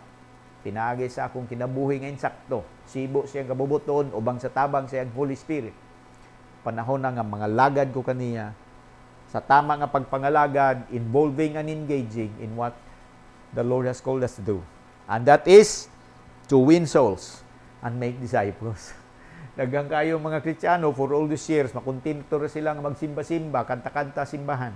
Pinaagi sa akong kinabuhi nga insakto. Sibo siyang kabubuton ubang sa tabang siyang Holy Spirit. Panahon na nga mga lagad ko kaniya sa tama nga pagpangalagad, involving and engaging in what the Lord has called us to do. And that is to win souls and make disciples. Daghang kayo mga Kristiyano for all these years, makontento ra sila nga magsimba-simba, kanta-kanta simbahan.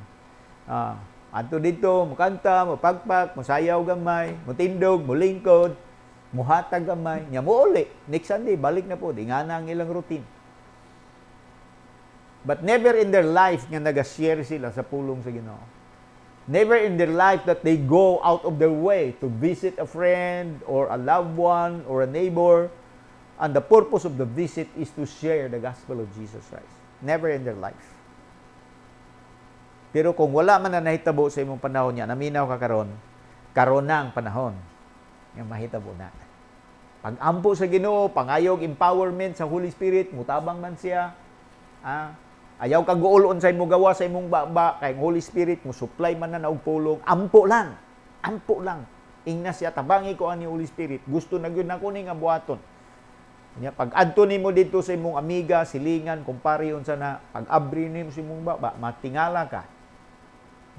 Adto dito, mukanta, mupagpak, musayaw gamay, mutindog, mulingkod, muhatag gamay, nya muuli. Next Sunday, balik na po, di nga na ang ilang routine. But never in their life nga nag-share sila sa pulong sa Ginoo. Never in their life that they go out of their way to visit a friend or a loved one or a neighbor. And the purpose of the visit is to share the gospel of Jesus Christ. Never in their life. Pero kung wala man na nahitabo sa imong panahon niya, naminaw ka karon na ang panahon nga mahitabo na. Pag-ampo sa Ginoo, pangayog empowerment sa Holy Spirit, mutabang man siya. Ayaw ka guulon sa imong gawa sa imong baba, kay Holy Spirit mo supply man na og pulong, ampo lang. Ampo lang. Ingna siya tabangi ko ani Holy Spirit. Gusto na gyud nako ni nga buhaton. Nya pag adto nimo dito sa imong amiga, silingan, kumpare unsa na pag-abri nimo sa imong baba, matingala ka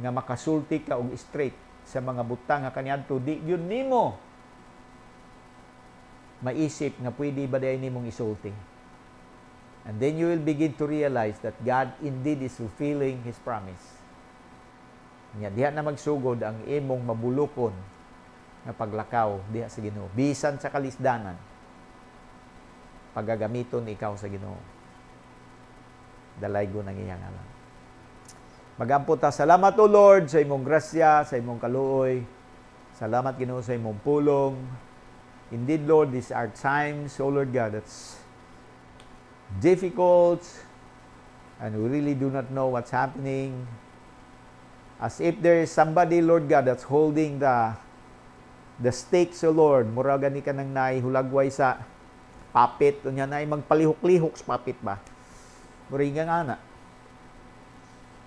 nga makasulti ka og straight sa mga butang nga kaniadto, di gyud nimo maisip nga pwede ba day nimong isulti. And then you will begin to realize that God indeed is fulfilling His promise. Nya diha na magsugod ang imong mabulokon nga paglakaw diha sa Ginoo. Bisan sa kalisdanan, pagagamiton ikaw sa Ginoo. Dalaygo ng iyang alam. Magampo ta, salamat o Lord sa imong grasya, sa imong kaluoy. Salamat Ginoo sa imong pulong. Indeed Lord, these are times, O Lord God, that's difficult, and we really do not know what's happening. As if there is somebody, Lord God, that's holding the stakes, O Lord. Muraga ni ka nang naihulagway sa puppet. O niya na magpalihok-lihok sa puppet ba? Muriga nga na.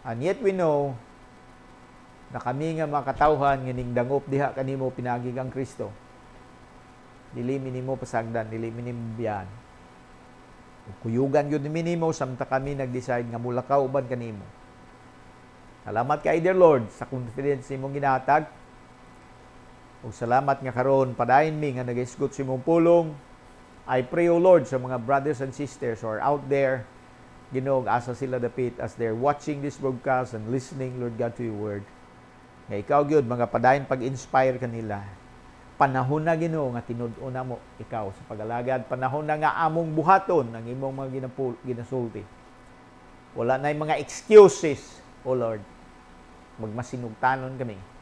And yet we know na kami nga makatawhan nga ning dangop diha kanimo pinagi kang Kristo. Dili minimo pasagdan, dili minimo biyan. Kuyugan yun minimo samta kami nag-decide nga mulakaw uban kanimo. Salamat kay dear Lord sa confidence imong ginatag. Ug salamat nga karon padayon mi nga nag-isgot sa imong pulong. I pray, O Lord, sa mga brothers and sisters who are out there, Ginoo, asa sila dapit as they're watching this broadcast and listening, Lord God, to your word. Nga ikaw, gyud mga padayon pag-inspire kanila. Panahon na, Ginoo, nga tinud-una mo ikaw sa pag-alagad. Panahon na nga among buhaton ang imong mga ginasulti. Wala na yung mga excuses, O Lord. Magmasinugtanon kami.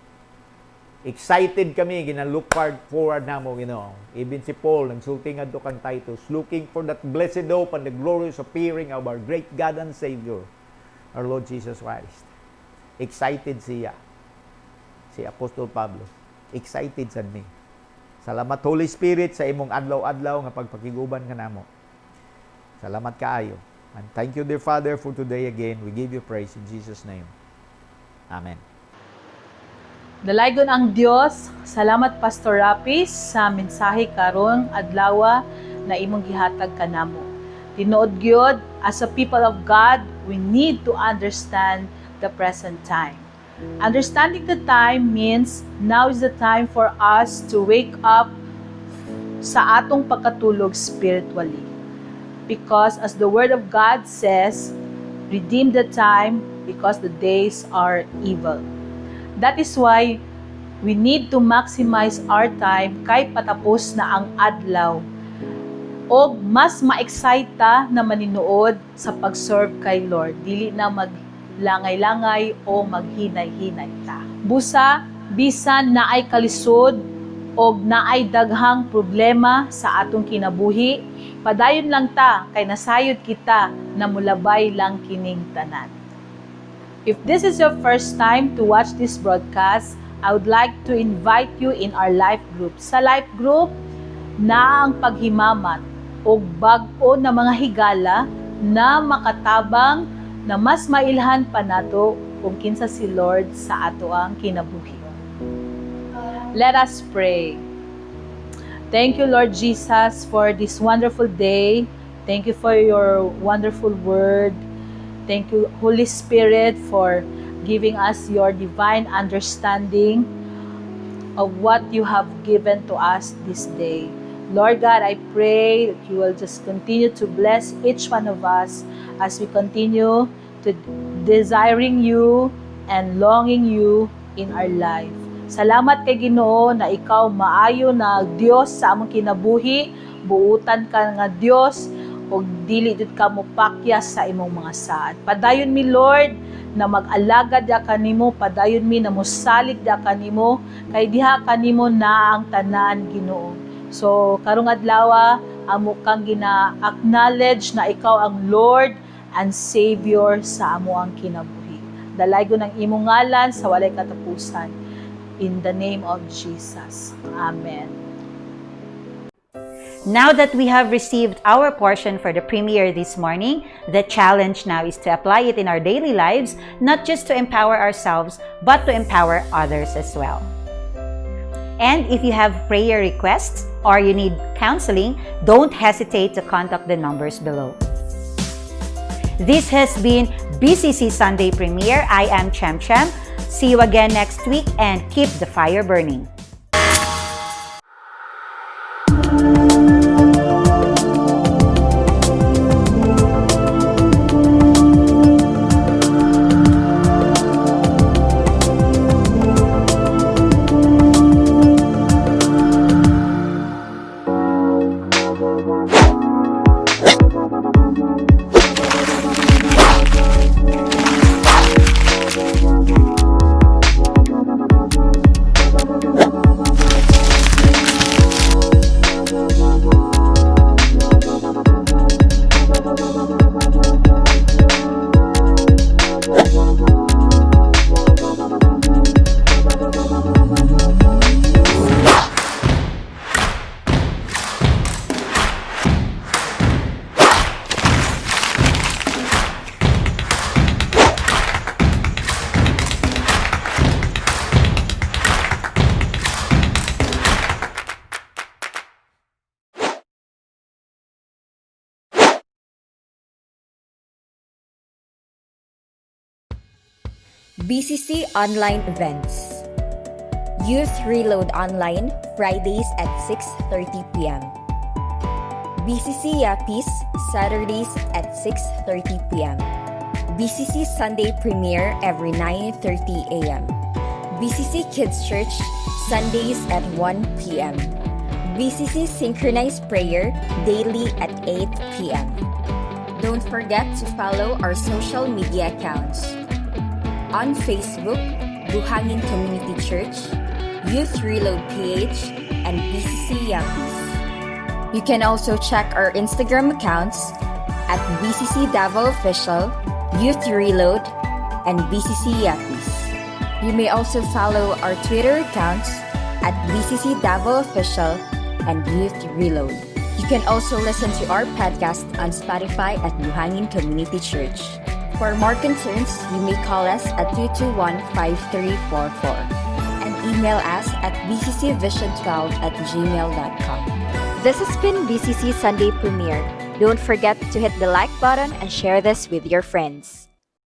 Excited kami, gina-look forward na mo, Ginoo. Even si Paul, nagsulti nga do kang Titus, looking for that blessed hope and the glorious appearing of our great God and Savior, our Lord Jesus Christ. Excited siya. Si Apostol Pablo. Excited sad mi. Salamat Holy Spirit sa imong adlaw-adlaw nga pagpakiguban ka namo. Salamat kaayo. And thank you, dear Father, for today again. We give you praise in Jesus' name. Amen.
Dalaygon ang Dios. Salamat Pastor Rapis sa mensahe karon adlaw na imong gihatag kanamo. Tinuod gyud, as a people of God, we need to understand the present time. Understanding the time means now is the time for us to wake up sa atong pagkatulog spiritually. Because as the Word of God says, redeem the time because the days are evil. That is why we need to maximize our time kay patapos na ang adlaw. O mas ma-excite ta na maninuod sa pag-serve kay Lord. Dili na maglangay-langay o maghinay-hinay ta. Busa, bisan na ay kalisod o na ay daghang problema sa atong kinabuhi, padayon lang ta kay nasayod kita na mulabay lang kining tanan. If this is your first time to watch this broadcast, I would like to invite you in our life group. Sa life group, na ang paghimamat o bag-o na mga higala na makatabang na mas mailhan pa nato kung kinsa si Lord sa ato ang kinabuhi. Let us pray. Thank you, Lord Jesus, for this wonderful day. Thank you for your wonderful word. Thank you, Holy Spirit, for giving us your divine understanding of what you have given to us this day. Lord God, I pray that you will just continue to bless each one of us as we continue to desiring you and longing you in our life. Salamat kay Ginoo na ikaw maayo na Dios sa among kinabuhi, buutan ka nga Dios, o dili jud ka mo pakyas sa imong mga saad. Padayon mi Lord na mag-alagad ya kanimo, padayon mi na mosalig ya kanimo, kay diha kanimo na ang tanan Ginoo. So karong adlaw amo kang gina-acknowledge na ikaw ang Lord and Savior sa amo ang kinabuhi. Dalaygon ang imong ngalan sa walay katapusan. In the name of Jesus. Amen.
Now that we have received our portion for the premiere this morning, the challenge now is to apply it in our daily lives, not just to empower ourselves, but to empower others as well. And if you have prayer requests or you need counseling, don't hesitate to contact the numbers below. This has been BCC Sunday Premiere. I am Chem Chem. See you again next week and keep the fire burning.
BCC Online Events. Youth Reload Online, Fridays at 6:30 p.m. BCC Yapis, Saturdays at 6:30 p.m. BCC Sunday Premiere every 9:30 a.m. BCC Kids Church, Sundays at 1 p.m. BCC Synchronized Prayer, daily at 8 p.m. Don't forget to follow our social media accounts. On Facebook, Buhangin Community Church, Youth Reload PH, and BCC Yapis. You can also check our Instagram accounts at BCC Davao Official, Youth Reload, and BCC Yapis. You may also follow our Twitter accounts at BCC Davao Official and Youth Reload. You can also listen to our podcast on Spotify at Buhangin Community Church. For more concerns, you may call us at 221-5344 and email us at bccvision12@gmail.com. This has been BCC Sunday Premiere. Don't forget to hit the like button and share this with your friends.